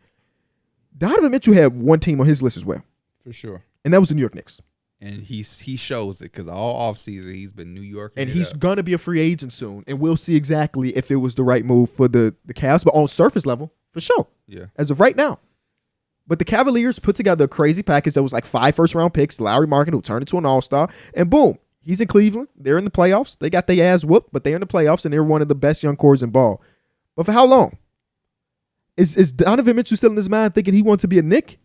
Donovan Mitchell had one team on his list as well. For sure. And that was the New York Knicks. And he shows it because all offseason he's been New York. And he's going to be a free agent soon. And we'll see exactly if it was the right move for the Cavs. But on surface level, for sure. Yeah. As of right now. But the Cavaliers put together a crazy package that was like 5 first-round picks. Lowry Markin, who turned into an all-star. And boom, he's in Cleveland. They're in the playoffs. They got their ass whooped, but they're in the playoffs, and they're one of the best young cores in ball. But for how long? Is Donovan Mitchell still in his mind thinking he wants to be a Knick?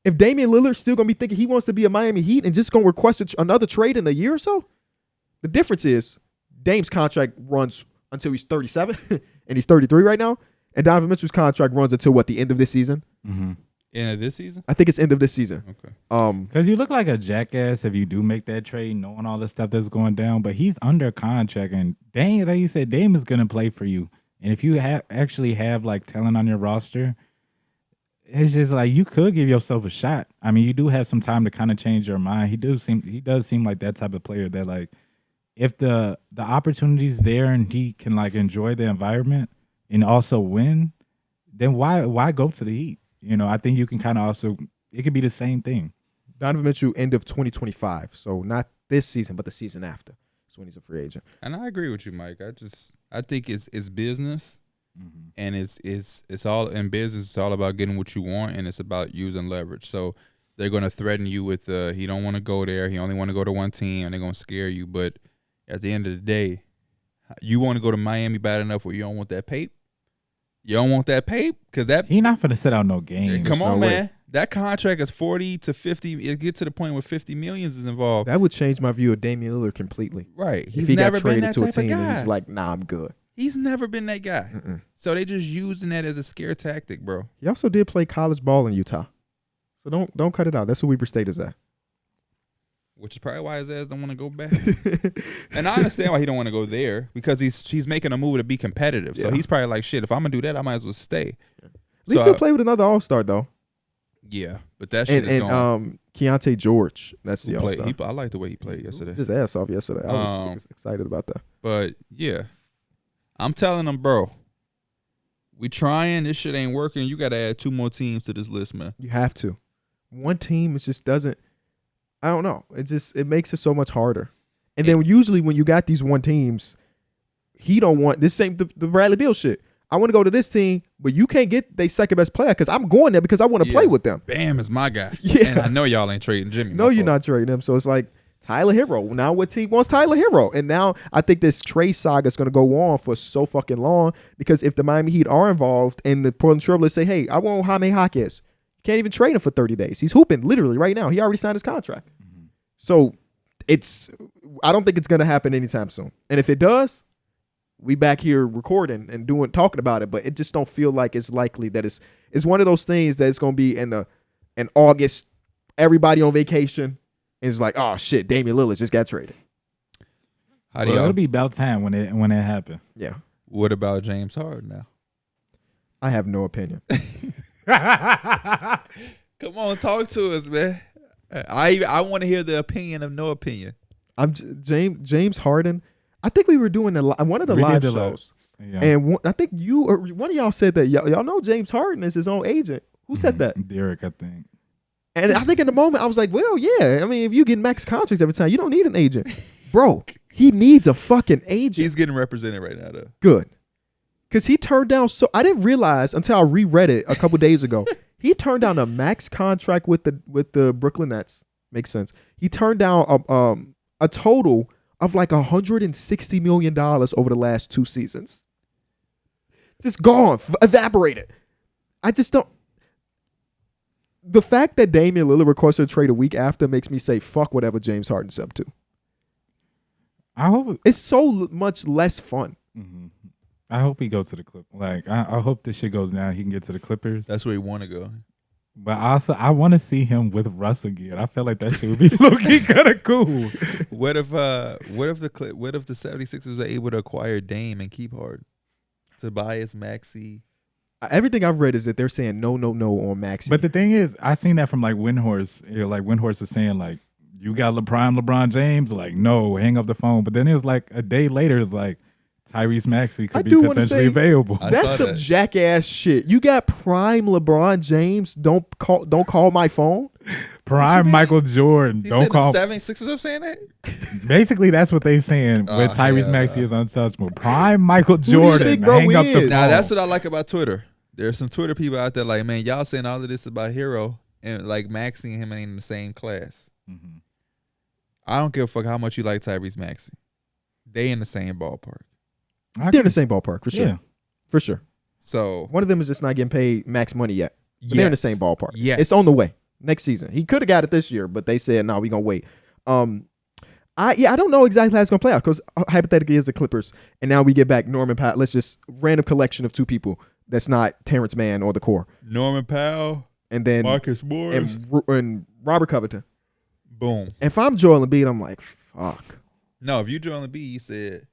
If Damian Lillard's still going to be thinking he wants to be a Miami Heat and just going to request another trade in a year or so? The difference is Dame's contract runs until he's 37, and he's 33 right now. And Donovan Mitchell's contract runs until, the end of this season? Mm-hmm. End of this season? I think it's end of this season. Okay. Because you look like a jackass if you do make that trade, knowing all the stuff that's going down. But he's under contract, and Dame, like you said, Dame is going to play for you. And if you actually have like talent on your roster, it's just like you could give yourself a shot. I mean, you do have some time to kind of change your mind. He does seem like that type of player that like if the opportunity's there and he can like enjoy the environment and also win, then why go to the Heat? I think you can kind of also it could be the same thing. Donovan Mitchell, end of 2025. So not this season, but the season after. That's when he's a free agent. And I agree with you, Mike. I think it's business, Mm-hmm. and it's all in business. It's all about getting what you want, and it's about using leverage. So they're going to threaten you with he don't want to go there. He only want to go to one team, and they're going to scare you. But at the end of the day, you want to go to Miami bad enough where you don't want that pape. You don't want that pape because He not finna sit out no games. Come on, no man. way. That contract is 40 to 50. It gets to the point where 50 millions is involved. That would change my view of Damian Lillard completely. Right. If He's he never got been traded that to a type of team and guy. he's like, nah, I'm good. He's never been that guy. Mm-mm. So they just using that as a scare tactic, bro. He also did play college ball in Utah. So don't cut it out. That's who Weber State is at. Which is probably why his ass don't want to go back. And I understand why he don't want to go there because he's making a move to be competitive. So Yeah. he's probably like, shit, if I'm going to do that, I might as well stay. At least he'll play with another All-Star, though. Yeah, but that shit And is going. Keontae George, that's the Who played- All-Star. I like the way he played yesterday. Just ass off yesterday. I was excited about that. But, yeah. I'm telling them, bro, we trying. This shit ain't working. You got to add 2 more teams to this list, man. You have to. One team, it just doesn't. I don't know. It makes it so much harder. And then usually when you got these one teams, he don't want this same the Bradley Beal shit. I want to go to this team, but you can't get their second best player because I'm going there because I want to play with them. Bam is my guy. Yeah. And I know y'all ain't trading Jimmy. No, you're not trading him. So it's like Tyler Hero. Now what team wants Tyler Hero? And now I think this trade saga is going to go on for so fucking long because if the Miami Heat are involved and the Portland Trailblazers say, hey, I want Jaime Jaquez. You can't even trade him for 30 days. He's hooping literally right now. He already signed his contract. Mm-hmm. So I don't think it's going to happen anytime soon. And if it does, we back here recording and talking about it, but it just don't feel like it's likely that it's one of those things that it's going to be in August, everybody on vacation, and it's like, oh shit, Damian Lillard just got traded. It'll be about time when it happened. Yeah. What about James Harden now? I have no opinion. Come on, talk to us, man. I want to hear the opinion of no opinion. I'm James Harden. I think we were doing one of the live shows, and I think you or one of y'all said that y'all know James Harden is his own agent. Who said that? Darrick, I think. And I think in the moment I was like, well, yeah. I mean, if you get max contracts every time, you don't need an agent, bro. He needs a fucking agent. He's getting represented right now, though. Good, because he turned down. So I didn't realize until I reread it a couple days ago. He turned down a max contract with the Brooklyn Nets. Makes sense. He turned down a total of like $160 million over the last 2 seasons. Just gone, evaporated. I just don't. The fact that Damian Lillard requested a trade a week after makes me say, fuck whatever James Harden's up to. I hope it's so much less fun. Mm-hmm. I hope he goes to the Clippers. Like, I hope this shit goes down. He can get to the Clippers. That's where he want to go. But also, I want to see him with Russ again. I feel like that shit would be looking kind of cool. What if the 76ers are able to acquire Dame and keep Harden? Tobias, Maxey. Everything I've read is that they're saying no on Maxey. But the thing is, I seen that from like Windhorse. Like Windhorse was saying like, you got LeBron James? Like, no, hang up the phone. But then it was like a day later, it's like, Tyrese Maxey could be potentially available. That's some jackass shit. You got prime LeBron James. Don't call my phone. Prime Michael Jordan. He don't said call. The 76ers are saying that? Basically, that's what they saying. With Tyrese Maxey is untouchable. Prime Michael Jordan. Hang up the phone. Now that's what I like about Twitter. There's some Twitter people out there like, man, y'all saying all of this about Hero and like Maxey and him ain't in the same class. Mm-hmm. I don't give a fuck how much you like Tyrese Maxey. They in the same ballpark. They're in the same ballpark for sure. Yeah. For sure. So one of them is just not getting paid max money yet. But they're in the same ballpark. Yes. It's on the way next season. He could have got it this year, but they said no, we're gonna wait. I don't know exactly how it's gonna play out because hypothetically it's the Clippers, and now we get back Norman Powell. Let's just random collection of 2 people that's not Terrence Mann or the core. Norman Powell and then Marcus Morris and Robert Covington. Boom. If I'm Joel Embiid, I'm like, fuck. No, if you Joel Embiid, you said,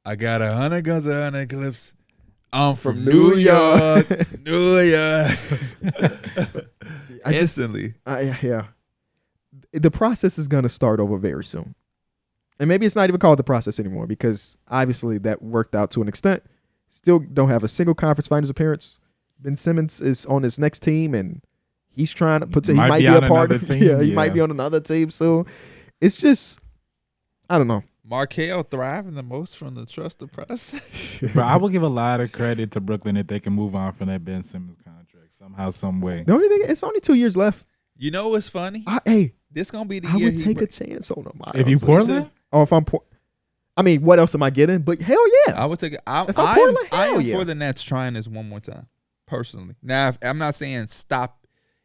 I got 100 guns, 100 clips. I'm from New York. New York. Instantly. Yeah. The process is going to start over very soon. And maybe it's not even called the process anymore because obviously that worked out to an extent. Still don't have a single conference finals appearance. Ben Simmons is on his next team and he's trying to put. He might be a part of. Yeah, he might be on another team. So it's just, I don't know. Markelle thriving the most from the trusted process. But I will give a lot of credit to Brooklyn if they can move on from that Ben Simmons contract somehow, some way. The only thing, it's only 2 years left. You know what's funny? This gonna be the year. I would take a chance on him. If you Portland? Oh, if I'm I mean, what else am I getting? But hell yeah. I would take it. I am for the Nets trying this one more time, personally. Now, I'm not saying stop.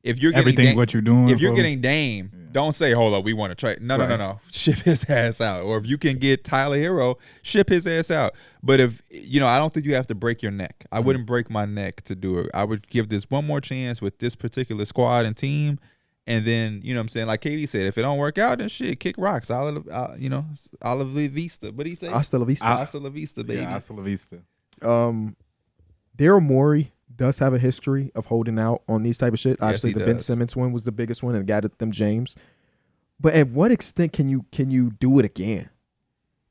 If you're getting everything, what you're doing. If you're getting Dame, don't say, hold up, we want to trade. No. Ship his ass out. Or if you can get Tyler Hero, ship his ass out. But if, I don't think you have to break your neck. I wouldn't break my neck to do it. I would give this one more chance with this particular squad and team. And then, you know what I'm saying? Like KD said, if it don't work out, then shit, kick rocks. Olive vista. What did he say? Hasta la vista. Hasta la vista, baby. Yeah, hasta la vista. Daryl Morey does have a history of holding out on these type of shit. Obviously, the Ben Simmons one was the biggest one and got at them James. But at what extent can you do it again?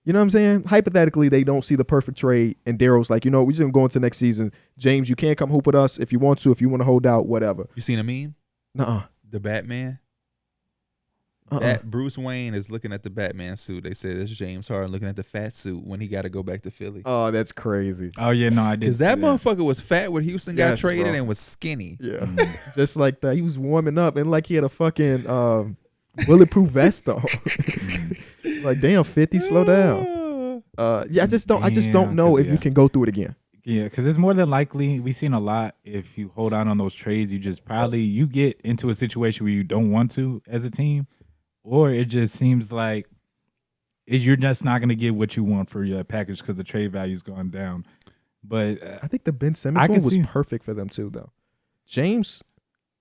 You know what I'm saying? Hypothetically, they don't see the perfect trade, and Daryl's like, we're just going to go into next season. James, you can't come hoop with us if you want to. If you want to hold out, whatever. You seen a meme? Nuh-uh. The Batman? That Bruce Wayne is looking at the Batman suit. They said it's James Harden looking at the fat suit when he got to go back to Philly. Oh, that's crazy. Oh yeah, no, I did. Because that motherfucker was fat when Houston got traded bro. and was skinny. Yeah, just like that. He was warming up and like he had a fucking bulletproof vest on. Like damn, 50, slow down. Yeah, I just don't know if you can go through it again. Yeah, because it's more than likely we've seen a lot. If you hold on those trades, you just probably you get into a situation where you don't want to as a team, or it just seems like you're just not going to get what you want for your package because the trade value's gone down. But I think the Ben Simmons one was perfect for them too, though. James,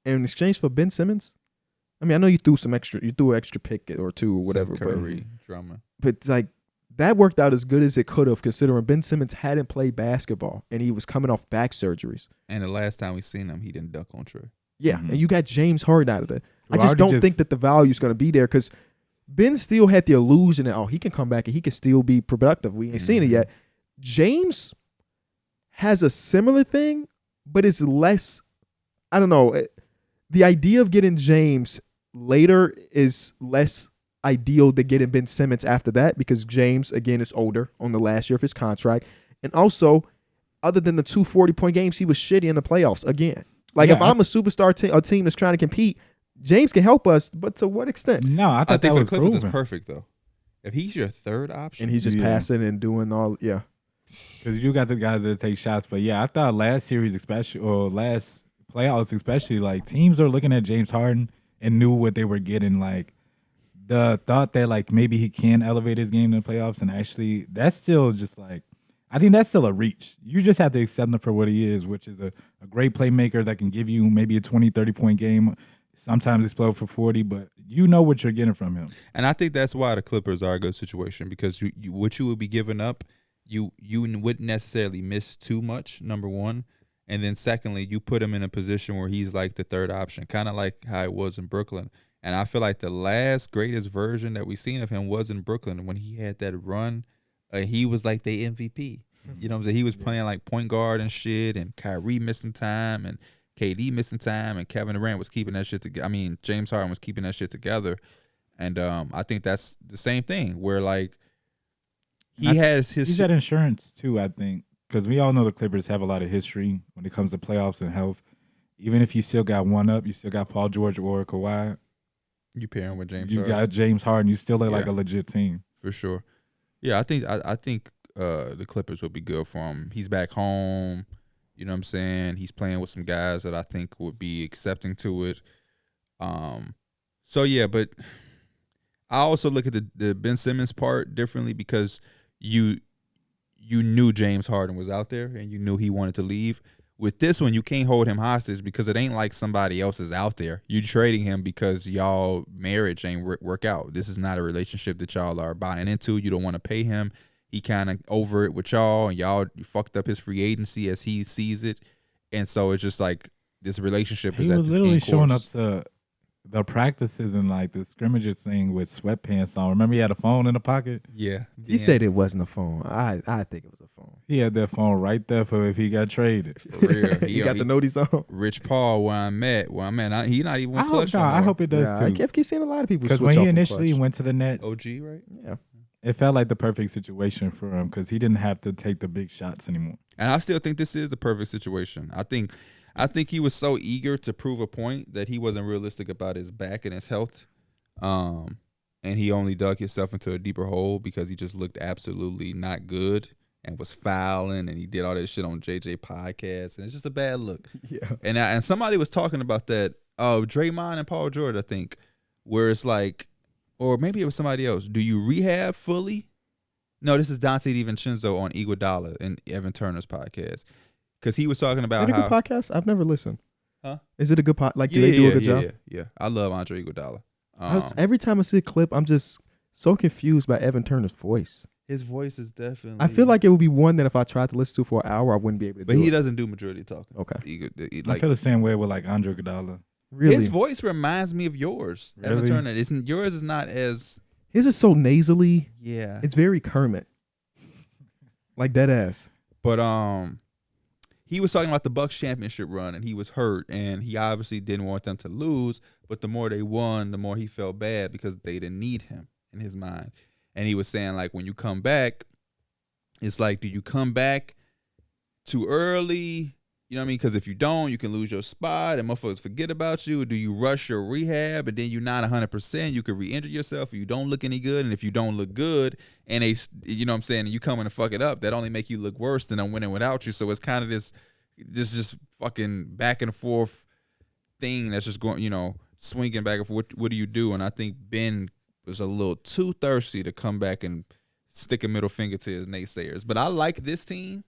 in exchange for Ben Simmons, I mean, I know you threw an extra pick or two or whatever, Seth Curry, drama. But like that worked out as good as it could have, considering Ben Simmons hadn't played basketball and he was coming off back surgeries. And the last time we seen him, he didn't dunk on Trey. Yeah, and you got James Harden out of it. I just don't think that the value is going to be there because Ben still had the illusion that he can come back and he can still be productive. We ain't seen it yet. James has a similar thing, but it's less. I don't know. The idea of getting James later is less ideal than getting Ben Simmons after that because James, again, is older on the last year of his contract. And also, other than the 2 40-point games, he was shitty in the playoffs again. Like, if I'm a superstar a team that's trying to compete, James can help us, but to what extent? No, I think for the Clippers is perfect, though. If he's your third option. And he's just passing and doing all, Because you do got the guys that take shots. But, yeah, I thought last series especially, or last playoffs especially, like, teams are looking at James Harden and knew what they were getting. Like, the thought that, like, maybe he can elevate his game in the playoffs, and actually that's still just, like, I think that's still a reach. You just have to accept him for what he is, which is a great playmaker that can give you maybe a 20, 30-point game, sometimes explode for 40, but you know what you're getting from him. And I think that's why the Clippers are a good situation because what you would be giving up, you wouldn't necessarily miss too much, number one. And then secondly, you put him in a position where he's like the third option, kind of like how it was in Brooklyn. And I feel like the last greatest version that we've seen of him was in Brooklyn when he had that run. He was like the MVP. You know what I'm saying? He was playing like point guard and shit, and Kyrie missing time, and KD missing time, and Kevin Durant was keeping that shit together. I mean, James Harden was keeping that shit together. And I think that's the same thing where, like, he's got insurance, too, I think, because we all know the Clippers have a lot of history when it comes to playoffs and health. Even if you still got one up, you still got Paul George or Kawhi. You pair him with James Harden. You got James Harden. You still look like a legit team. For sure. Yeah, I think the Clippers would be good for him. He's back home. You know what I'm saying? He's playing with some guys that I think would be accepting to it. So, yeah, but I also look at the Ben Simmons part differently because you knew James Harden was out there and you knew he wanted to leave. With this one, you can't hold him hostage because it ain't like somebody else is out there. You trading him because y'all marriage ain't work out. This is not a relationship that y'all are buying into. You don't want to pay him. He kind of over it with y'all, and y'all fucked up his free agency as he sees it. And so it's just like this relationship is at this literally showing up course. to the practices and like the scrimmages thing with sweatpants on. Remember he had a phone in the pocket? Yeah. He said it wasn't a phone. I think it was a phone. He had that phone right there for if he got traded. For real. He got the notice on. Rich Paul, where I'm at, he not even clutch no more. I hope it does too. I keep seeing a lot of people because when he initially went to the Nets, OG, right? Yeah, it felt like the perfect situation for him because he didn't have to take the big shots anymore. And I still think this is the perfect situation. I think he was so eager to prove a point that he wasn't realistic about his back and his health. And he only dug himself into a deeper hole because he just looked absolutely not good and was fouling, and he did all that shit on JJ podcast, and it's just a bad look. Yeah. And somebody was talking about that, Draymond and Paul George, I think, where it's like, or maybe it was somebody else. Do you rehab fully? No, this is Dante DiVincenzo on Iguodala and Evan Turner's podcast. Because he was talking about is it a good podcast? I've never listened. Huh? Is it a good podcast? Like, do they do a good job? Yeah. I love Andre Iguodala. Every time I see a clip, I'm just so confused by Evan Turner's voice. His voice is definitely... I feel like it would be one that if I tried to listen to for an hour, I wouldn't be able to do it. But he doesn't do majority talking. Okay. I feel the same way with like Andre Iguodala. Really? His voice reminds me of yours, Really? Evan Turner. Yours is not as... His is so nasally. Yeah. It's very Kermit. Like dead ass. But he was talking about the Bucks championship run, and he was hurt, and he obviously didn't want them to lose. But the more they won, the more he felt bad because they didn't need him in his mind. And he was saying, like, when you come back, it's like, do you come back too early? You know what I mean? Because if you don't, you can lose your spot and motherfuckers forget about you. Or do you rush your rehab and then you're not 100%? You could re-injure yourself if you don't look any good. And if you don't look good and you know what I'm saying, and you come in and fuck it up, that only make you look worse than I'm winning without you. So it's kind of this just fucking back and forth thing that's just going, you know, swinging back and forth. What do you do? And I think Ben was a little too thirsty to come back and stick a middle finger to his naysayers. But I like this team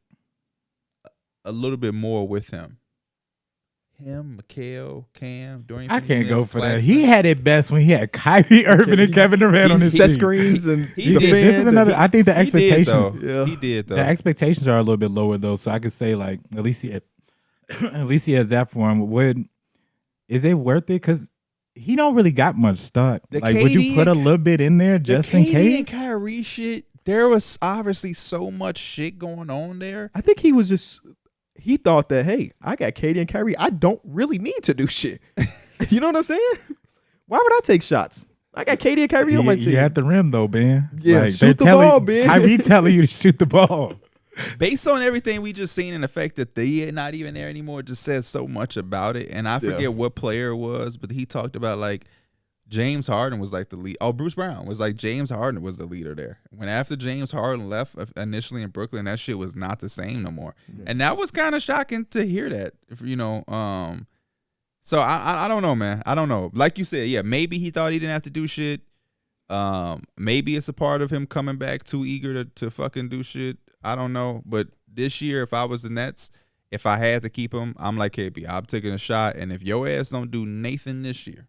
a little bit more with him. Mikal, Cam, Dorian. I can't go for that. He had it best when he had Kyrie Irving and Kevin Durant on his set team. screens and He defend. did. This is another. I think the expectations. He did though. The expectations are a little bit lower though, so I could say like at least he has that for him. Is it worth it? Because he don't really got much stunt. Like, would you put a little bit in there just in KD case? and Kyrie shit. There was obviously so much shit going on there. I think he thought that, hey, I got Katie and Kyrie. I don't really need to do shit. You know what I'm saying? Why would I take shots? I got Katie and Kyrie on my team. You at the rim though, Ben. Yeah, like, shoot the ball, Ben. Kyrie telling you to shoot the ball. Based on everything we just seen and the fact that they're not even there anymore, just says so much about it. And I forget what player it was, but he talked about like James Harden was like the lead. Oh, Bruce Brown was like James Harden was the leader there. When after James Harden left initially in Brooklyn, that shit was not the same no more. Yeah. And that was kind of shocking to hear that, you know. So I don't know, man. I don't know. Like you said, yeah, maybe he thought he didn't have to do shit. Maybe it's a part of him coming back too eager to fucking do shit. I don't know. But this year, if I was the Nets, if I had to keep him, I'm like, KB, I'm taking a shot. And if your ass don't do Nathan this year,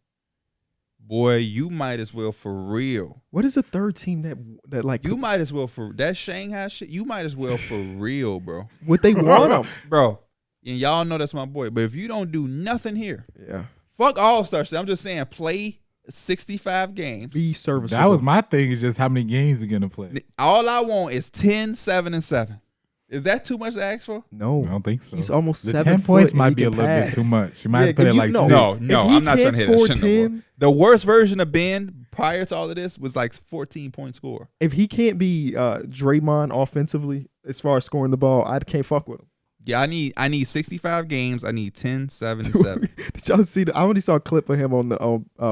boy, you might as well for real. What is a third team that like you might as well for that Shanghai shit? You might as well for real, bro. What they want him, bro. And y'all know that's my boy. But if you don't do nothing here, yeah, fuck All-Star shit. I'm just saying, play 65 games. Be serviceable. That was my thing. Is just how many games you're gonna play. All I want is 10, 7, and 7. Is that too much to ask for? No, I don't think so. He's almost the 7 10 foot points and might he be a can little pass. bit too much. You might put it like No, six. I'm not trying to hit that shit no more. 10, The worst version of Ben prior to all of this was like 14-point score. If he can't be Draymond offensively as far as scoring the ball, I can't fuck with him. Yeah, I need 65 games. I need 10, 7, and 7. Did y'all see? I only saw a clip of him on the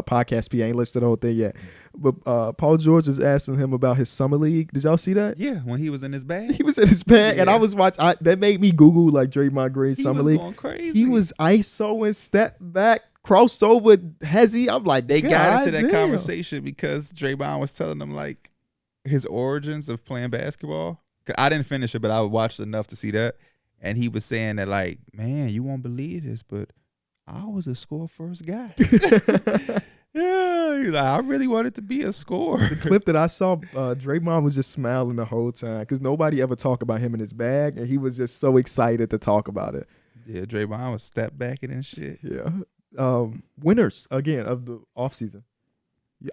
podcast. I ain't listened to the whole thing yet. But Paul George is asking him about his summer league. Did y'all see that? Yeah, when he was in his bag. He was in his bag, and I was watching. That made me Google like Draymond Green summer league. Going crazy. He was ISO and step back, crossover, hezzy. I'm like, they got into that damn. conversation because Draymond was telling them like his origins of playing basketball. I didn't finish it, but I watched enough to see that. And he was saying that, like, man, you won't believe this, but I was a score first guy. Yeah, he's like, I really wanted to be a scorer. The clip that I saw, Draymond was just smiling the whole time because nobody ever talked about him in his bag, and he was just so excited to talk about it. Yeah, Draymond was step backing and shit. Yeah. Winners, again, of the offseason.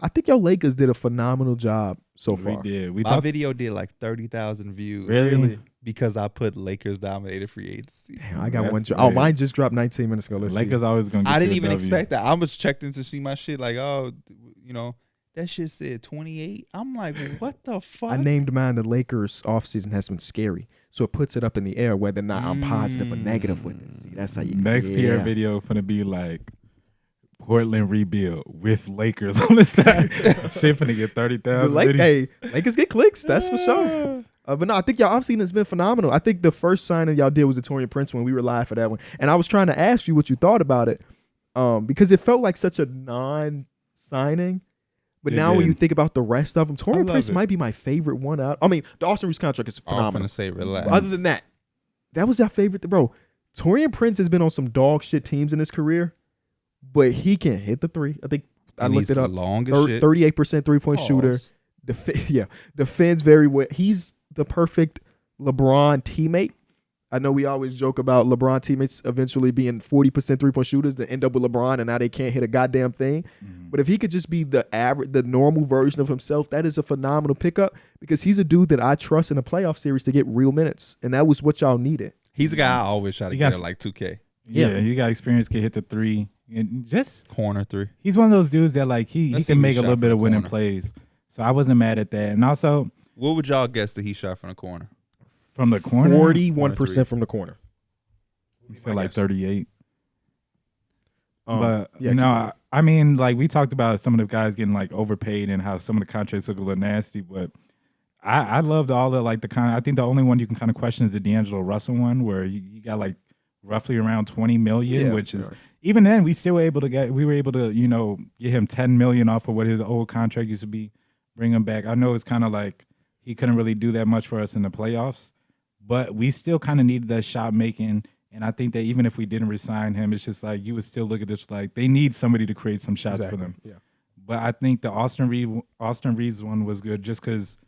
I think your Lakers did a phenomenal job so far. We did. My video did like 30,000 views. Really? Because I put Lakers dominated free agency. Damn, I got That's one. great. Mine just dropped 19 minutes ago. Let's Lakers see. always gonna. Get I didn't you a even W. expect that. I was checked in to see my shit like, oh, you know, that shit said 28. I'm like, what the fuck? I named mine the Lakers offseason has been scary. So it puts it up in the air whether or not I'm positive or negative with it. See, that's how you Next Pierre video finna be like Portland rebuild with Lakers on the side. Shit finna get 30,000. Hey, Lakers get clicks. That's for sure. But no, I think y'all offseason has been phenomenal. I think the first signing y'all did was the Taurean Prince when we were live for that one. And I was trying to ask you what you thought about it because it felt like such a non-signing. But now when you think about the rest of them, Taurean Prince might be my favorite one out. I mean, the Austin Reeves contract is phenomenal. I'm gonna say relax. Other than that was our favorite. Bro, Taurean Prince has been on some dog shit teams in his career, but he can hit the three. I think I looked it up. 38% 3-point shooter. Defends very well. He's the perfect LeBron teammate. I know we always joke about LeBron teammates eventually being 40% 3-point shooters that end up with LeBron and now they can't hit a goddamn thing. Mm-hmm. But if he could just be the normal version of himself, that is a phenomenal pickup because he's a dude that I trust in a playoff series to get real minutes. And that was what y'all needed. He's a guy I always try to He get got- at like 2K. Yeah, he got experience, can hit the three, and just Corner 3. he's one of those dudes that like he Let's see can what make he a shot little from bit the of winning corner. plays. So I wasn't mad at that. And also What would y'all guess that he shot from the corner? from the corner, 41% from the corner. he said like 38. Yeah, You know, I mean, like we talked about some of the guys getting like overpaid and how some of the contracts look a little nasty, but I loved all the like the kind. I think the only one you can kind of question is the D'Angelo Russell one, where he got like roughly around 20 million, which is even then we were able to get him 10 million off of what his old contract used to be, bring him back. I know it's kind of like he couldn't really do that much for us in the playoffs, but we still kind of needed that shot making. And I think that even if we didn't resign him, it's just like you would still look at this like they need somebody to create some shots for them. Yeah. But I think the Austin Reeves one was good just because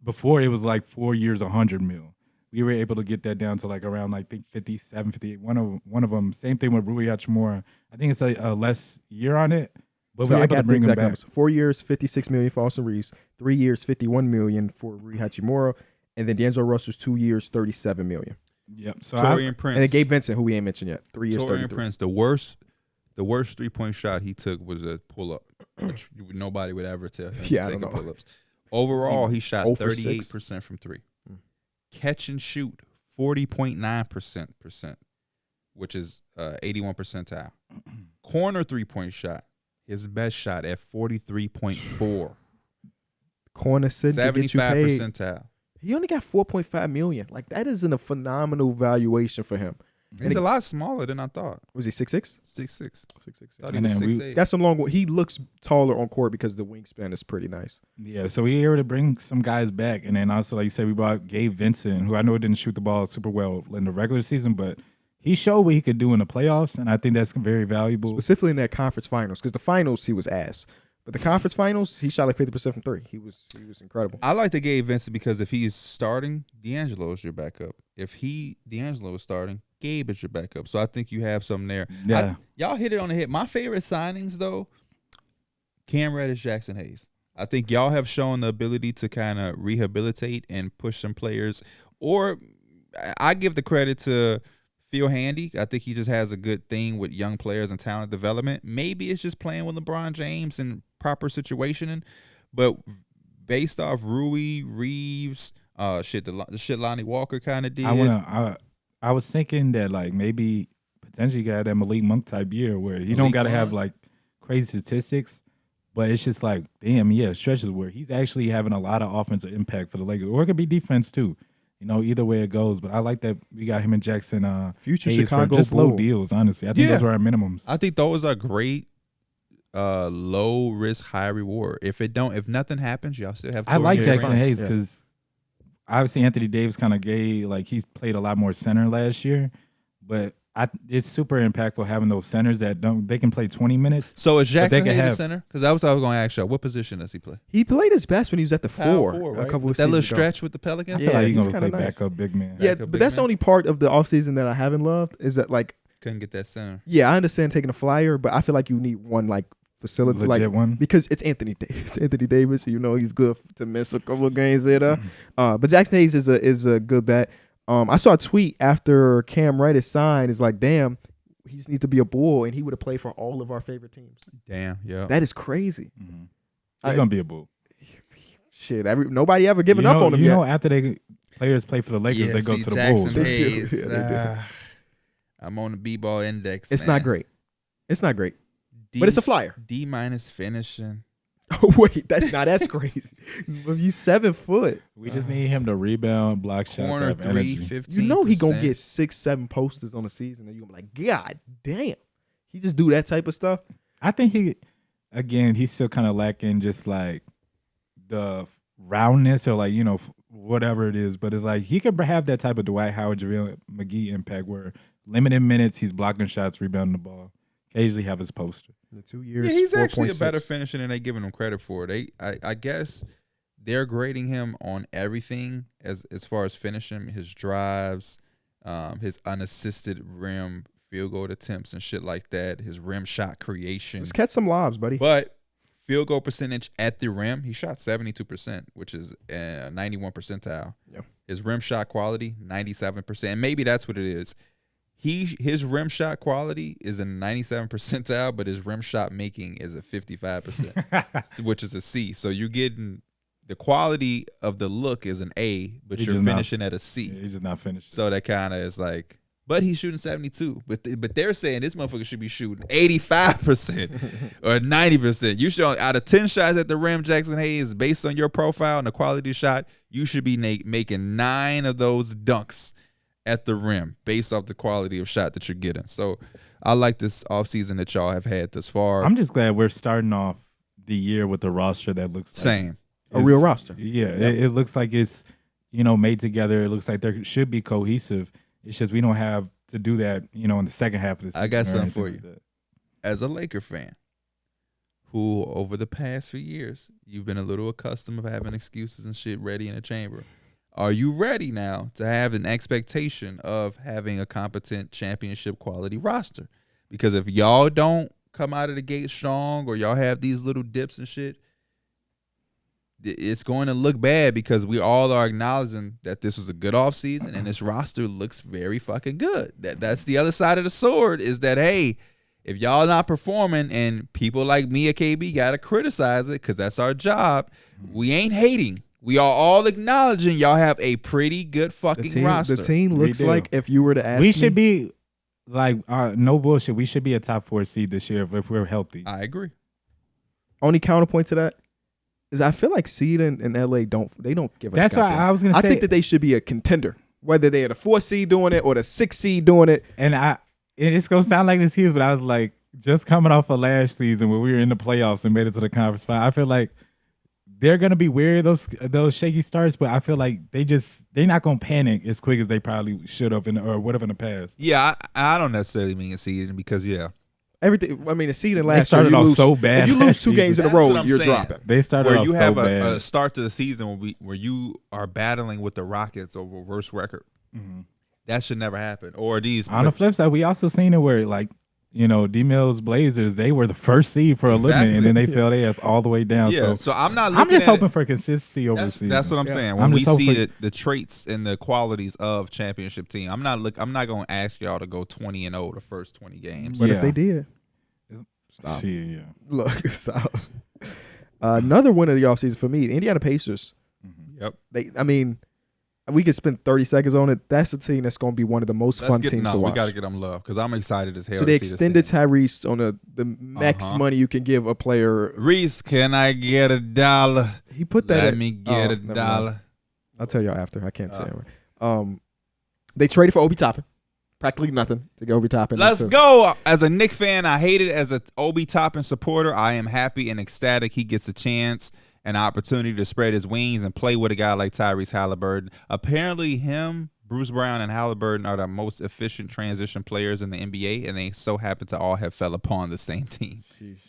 before it was like 4 years, 100 mil. We were able to get that down to like around like I think 57, 58. One of them. Same thing with Rui Hachimura. I think it's a less year on it, but we were able to bring him back. 4 years, 56 million for Austin Reeves. 3 years, 51 million for Rui Hachimura, and then D'Angelo Russell's 2 years, 37 million. Yep. So Torian Prince. And then Gabe Vincent, who we ain't mentioned yet, 3 years, Torian 33. Prince, the worst 3-point shot he took was a pull-up, which nobody would ever tell him Yeah, I taking don't know. pull-ups. Overall, he shot 0 for 6. 38% from 3. Catch and shoot, 40.9%, which is 81 percentile. Corner 3-point shot, his best shot at 43.4. Corner said to get you 75 paid. percentile. He only got 4.5 million. Like that isn't a phenomenal valuation for him. He's a lot smaller than I thought. Was he 6'6"? 6'6". 6'6". Thought he And was then we- 6'8". He's got some long. He looks taller on court because the wingspan is pretty nice. Yeah, so we were able to bring some guys back, and then also like you said, we brought Gabe Vincent, who I know didn't shoot the ball super well in the regular season, but he showed what he could do in the playoffs, and I think that's very valuable. Specifically in that conference finals, because the finals he was ass, but the conference finals he shot like 50% from 3. He was incredible. I like the Gabe Vincent because if he's starting, D'Angelo is your backup. If D'Angelo is starting, Gabe is your backup. So I think you have something there. Yeah. Y'all hit it on the head. My favorite signings, though, Cam Reddish, Jackson Hayes. I think y'all have shown the ability to kind of rehabilitate and push some players. Or I give the credit to Phil Handy. I think he just has a good thing with young players and talent development. Maybe it's just playing with LeBron James and proper situationing. But based off Rui, Reeves, the shit Lonnie Walker kind of did. I was thinking that like maybe potentially you got that Malik Monk type year where you don't got to have like crazy statistics, but it's just like damn, stretches where he's actually having a lot of offensive impact for the Lakers, or it could be defense too. You know, either way it goes. But I like that we got him and Jackson. Future Hayes Chicago for just low Bull. deals. Honestly, I think those are our minimums. I think those are great. Low risk, high reward. If nothing happens, y'all still have. I like Torian Jackson Prince. Hayes because obviously Anthony Davis kind of gay. Like he's played a lot more center last year, but it's super impactful having those centers that they can play 20 minutes. So is Jackson can Hayes a have- center? Because that was what I was going to ask y'all. What position does he play? He played his best when he was at the Power 4 forward, right? a couple of That little seasons ago. stretch with the Pelicans. I feel like he he's was gonna play kinda nice. backup big man. Yeah, Backup but big that's the man. only part of the offseason that I haven't loved is that like, Couldn't get that center. yeah, I understand taking a flyer, but I feel like you need one like facility Legit like one. because it's Anthony Davis. You know he's good to miss a couple of games there. But Jackson Hayes is a good bet. I saw a tweet after Cam Reddish signed. It's like, damn, he just needs to be a Bull, and he would have played for all of our favorite teams. Damn, yeah. That is crazy. He's gonna be a Bull. Shit, nobody ever given up on him You yet. know, after players play for the Lakers, they go to the Jackson Bulls. Hayes. Yeah, they do. I'm on the B-ball index. It's man. not great. It's not great, D, but it's a flyer. D- finishing. Wait, that's crazy. If you 7 foot, We just need him to rebound, block shots, Corner have 3, energy. 15%. you know he gonna get 6-7 posters on the season, and you gonna be like, God damn, he just do that type of stuff. I think he's still kind of lacking just like the roundness or like, whatever it is. But it's like he could have that type of Dwight Howard, JaVale McGee impact where limited minutes, he's blocking shots, rebounding the ball, occasionally have his poster. The 2 years, Yeah, he's actually a 4.6. better finisher than they giving him credit for. I guess they're grading him on everything as far as finishing, his drives, his unassisted rim field goal attempts and shit like that, his rim shot creation. Just catch some lobs, buddy. But field goal percentage at the rim, he shot 72%, which is 91 percentile. Yeah. His rim shot quality, 97%. And maybe that's what it is. His rim shot quality is a 97 percentile, but his rim shot making is a 55%, which is a C. So you're getting the quality of the look is an A, but you're finishing at a C. He's just not finished. So that kind of is like, but he's shooting 72. But they're saying this motherfucker should be shooting 85% or 90%. You should, out of 10 shots at the rim, Jackson Hayes, based on your profile and the quality shot, you should be making 9 of those dunks at the rim based off the quality of shot that you're getting. So I like this offseason that y'all have had thus far. I'm just glad we're starting off the year with a roster that looks same. A real roster. Yeah, it looks like it's, made together. It looks like there should be cohesive. It's just we don't have to do that, in the second half of the season. I got something for you. As a Laker fan who over the past few years, you've been a little accustomed of having excuses and shit ready in the chamber. Are you ready now to have an expectation of having a competent championship quality roster? Because if y'all don't come out of the gate strong or y'all have these little dips and shit, it's going to look bad because we all are acknowledging that this was a good offseason and this roster looks very fucking good. That's the other side of the sword is that, hey, if y'all not performing and people like me or KB got to criticize it because that's our job, we ain't hating. We are all acknowledging y'all have a pretty good fucking roster. The team looks like, if you were to ask we me, should be like, no bullshit. We should be a top 4 seed this year if we're healthy. I agree. Only counterpoint to that is I feel like seed in LA don't give a That's why I was gonna say. I think that they should be a contender, whether they're the 4 seed doing it or the 6 seed doing it. And it's gonna sound like this but I was like, just coming off of last season where we were in the playoffs and made it to the conference final, I feel like they're gonna be weary of those shaky starts, but I feel like they're not gonna panic as quick as they probably should have or would have in the past. Yeah, I don't necessarily mean seeding because everything. I mean, the seeding last year started off so bad. If you lose 2 games in a row, you're saying. dropping. They started where off you so have bad. a start to the season where you are battling with the Rockets over worst record. Mm-hmm. That should never happen. Or these on the flip side, we also seen it where like, D-Mills Blazers, they were the first seed for a little minute, and then they fell their ass all the way down. Yeah, so I'm not. I'm just hoping for consistency over the season. That's what I'm saying. When we see the traits and the qualities of championship team, I'm not going to ask y'all to go 20-0 the first 20 games. But if they did, stop. Yeah. Look, stop. Another win of the offseason for me, Indiana Pacers. Yep. We could spend 30 seconds on it. That's a team that's going to be one of the most fun teams to watch. We got to get them love because I'm excited as hell. So they extended Tyrese on the max money you can give a player. Reese, can I get $1? He put that. Let me get $1. I'll tell y'all after. I can't say it right. They traded for Obi Toppin. Practically nothing to get Obi Toppin. Let's go. As a Knick fan, I hate it. As an Obi Toppin supporter, I am happy and ecstatic he gets a chance, an opportunity to spread his wings and play with a guy like Tyrese Halliburton. Apparently him, Bruce Brown, and Halliburton are the most efficient transition players in the NBA, and they so happen to all have fell upon the same team.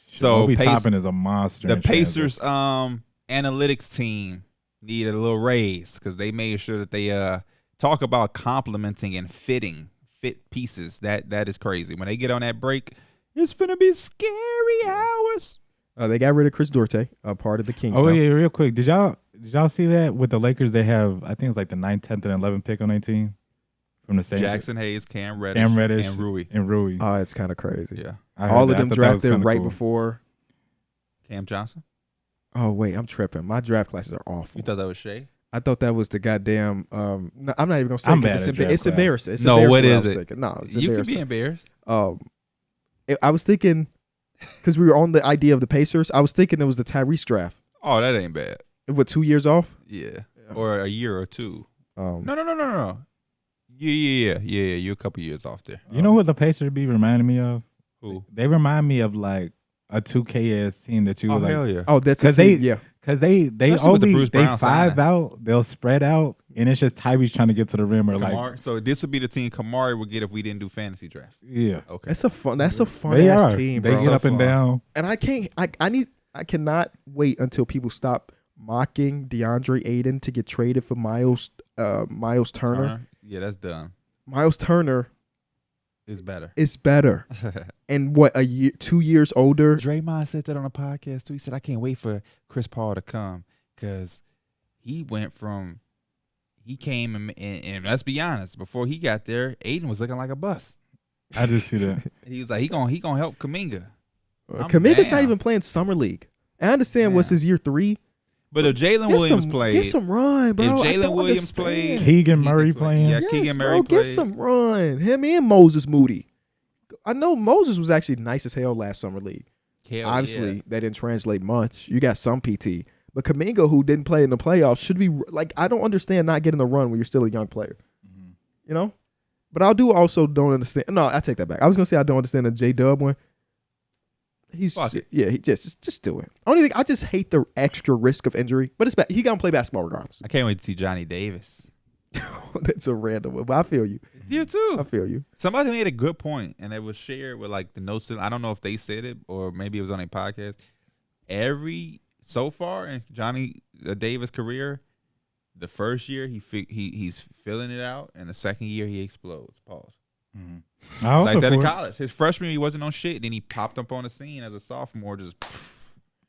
So Obi Toppin is a monster. The Pacers analytics team needed a little raise because they made sure that they talk about complimenting and fit pieces. That is crazy. When they get on that break, it's finna be scary hours. They got rid of Chris Duarte, part of the Kings. Oh, yeah, real quick. Did y'all see that with the Lakers? They have, I think it's like the 9th, 10th, and 11th pick on their team from the same. Jackson Hayes, Cam Reddish, and Rui. Oh, it's kind of crazy. Yeah. All of them drafted right before. Cam Johnson? Oh, wait, I'm tripping. My draft classes are awful. You thought that was Shea? I thought that was the goddamn. No, I'm not even gonna say it. It's embarrassing. No, what is it? No, it's you can be embarrassed. I was thinking because we were on the idea of the Pacers. I was thinking it was the Tyrese draft. Oh, that ain't bad. What, 2 years off? Yeah, or a year or two. No. Yeah. You're a couple years off there. You know what the Pacers be reminding me of? Who? They remind me of like a 2K ass team that you were like. Hell yeah. Oh, that's because they. Yeah. Because they only they five out, they'll spread out, and it's just Tyrese trying to get to the rim or like. So this would be the team Kamari would get if we didn't do fantasy drafts. Yeah, okay. That's a fun they ass are. team. They bro. get up and down, and I cannot wait until people stop mocking DeAndre Ayton to get traded for Miles Turner. Yeah, that's done. Miles Turner is better. It's better. And what, 2 years older? Draymond said that on a podcast too. He said, I can't wait for Chris Paul to come because he went from he came and let's be honest, before he got there, Aiden was looking like a bust. I just see that. He was like, he gonna help Kuminga. Kuminga's not even playing summer league. I understand what's his year 3. But if Jalen Williams played, get some run, bro. If Jalen Williams played, Keegan Murray playing, yeah, Keegan Murray played. Get some run. Him and Moses Moody. I know Moses was actually nice as hell last summer league. Obviously, that didn't translate much. You got some PT, but Kuminga, who didn't play in the playoffs, should be like. I don't understand not getting the run when you're still a young player. Mm-hmm. You know, but I do also don't understand. No, I take that back. I was gonna say I don't understand the J-Dub one. He just do it. Only thing, I just hate the extra risk of injury, but it's bad. He gonna play basketball regardless. I can't wait to see Johnny Davis. That's a random one, but I feel you. It's you too. I feel you. Somebody made a good point, and it was shared with like the no. I don't know if they said it or maybe it was on a podcast. So far in Johnny Davis' career, the first year he's filling it out, and the second year he explodes. Pause. Mm-hmm. It's like that in college. His freshman he wasn't on shit. Then he popped up on the scene as a sophomore. Just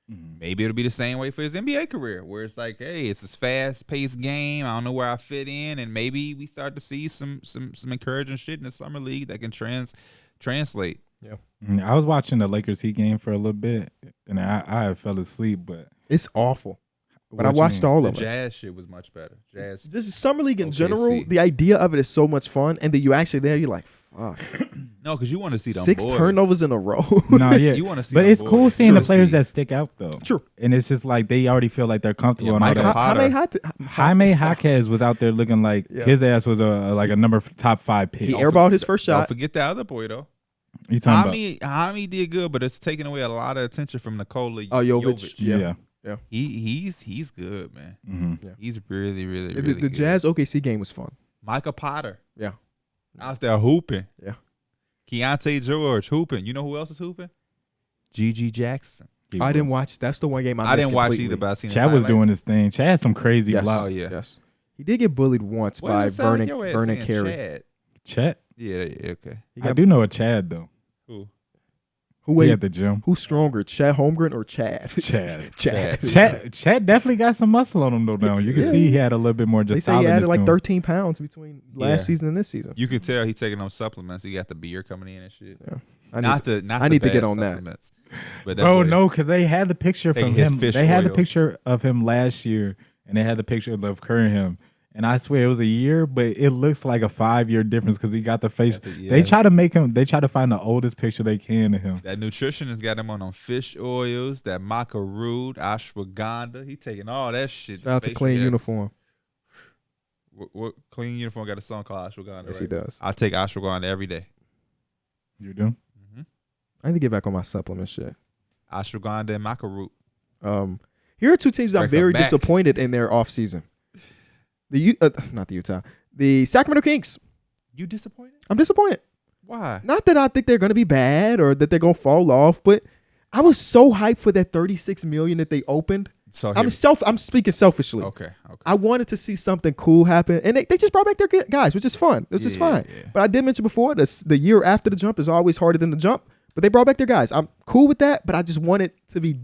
maybe it'll be the same way for his NBA career, where it's like, hey, it's this fast-paced game. I don't know where I fit in, and maybe we start to see some encouraging shit in the summer league that can translate. Yeah, I was watching the Lakers Heat game for a little bit, and I fell asleep. But it's awful. But I watched all of it. The Jazz shit was much better. Jazz. This is summer league in general. The idea of it is so much fun, and then you actually there, you're like, fuck. No, because you want to see them 6 boys. turnovers in a row. No, yeah, you want to see. But it's boys. cool seeing the players that stick out though. True. And it's just like they already feel like they're comfortable. Yeah, and all that. Jaime Jaquez was out there looking like his ass was a top 5 pick. He airballed his first shot. Don't forget the other boy though. You talking about? Jaime did good, but it's taking away a lot of attention from Nikola. Jovic. Yeah. He's good, man. Mm-hmm. Yeah. He's really good. The Jazz OKC game was fun. Micah Potter. Yeah. Out there hooping. Yeah. Keontae George hooping. You know who else is hooping? G.G. Jackson. I didn't watch. That's the one game I didn't watch completely. either, but I seen Chad was doing his thing. Chad had some crazy blocks. Oh, yeah. Yes. He did get bullied once by Vernon Carey. Chad? Yeah, okay. I do know a Chad, though. Who he at the gym? Who's stronger, Chad Holmgren or Chad? Chad definitely got some muscle on him though. Now you can see he had a little bit more. Just they say he added like 13 pounds between last season and this season. You can tell he's taking those supplements. He got the beer coming in and shit. Yeah. I need to get on that. But bro, no, because they had the picture from him. They had oil. the picture of him last year, and they had the picture of Curry him. And I swear it was a year, but it looks like a 5-year difference because he got the face. Yeah. They try to find the oldest picture they can of him. That nutritionist got him on fish oils, that maca root, ashwagandha. He taking all that shit. Shout out to Clean Uniform. What Clean Uniform got a song called Ashwagandha? Yes, right? he does. I take ashwagandha every day. You do? Mm-hmm. I need to get back on my supplement shit. Ashwagandha and maca root. Here are 2 teams I'm very disappointed in their offseason. Not the Utah. The Sacramento Kings. You disappointed? I'm disappointed. Why? Not that I think they're going to be bad or that they're going to fall off, but I was so hyped for that $36 million that they opened. So I'm speaking selfishly. Okay. I wanted to see something cool happen, and they just brought back their guys, which is fun. Which is fine. Yeah. But I did mention before, the year after the jump is always harder than the jump. But they brought back their guys. I'm cool with that, but I just wanted to be,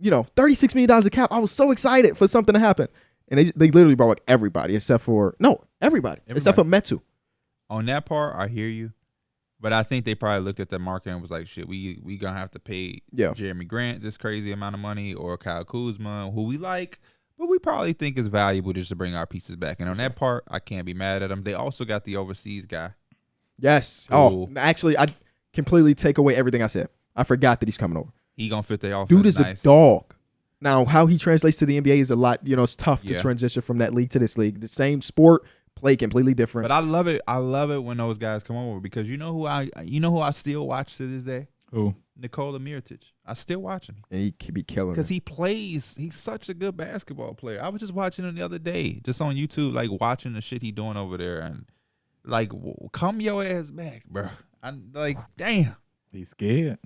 $36 million of cap. I was so excited for something to happen. And they literally brought back everybody except for except for Metu. On that part, I hear you, but I think they probably looked at the market and was like, "Shit, we gonna have to pay Jeremy Grant this crazy amount of money, or Kyle Kuzma, who we like, but we probably think is valuable just to bring our pieces back." And on that part, I can't be mad at them. They also got the overseas guy. Yes. Actually, I completely take away everything I said. I forgot that he's coming over. He gonna fit their offense. Dude is a dog. Now, how he translates to the NBA is a lot, it's tough to transition from that league to this league. The same sport, play completely different. But I love it. I love it when those guys come over because you know who I still watch to this day? Who? Nikola Mirotic. I still watch him. And he could be killing because he's such a good basketball player. I was just watching him the other day, just on YouTube, like watching the shit he doing over there, and like, come your ass back, bro. I'm like, damn. He's scared.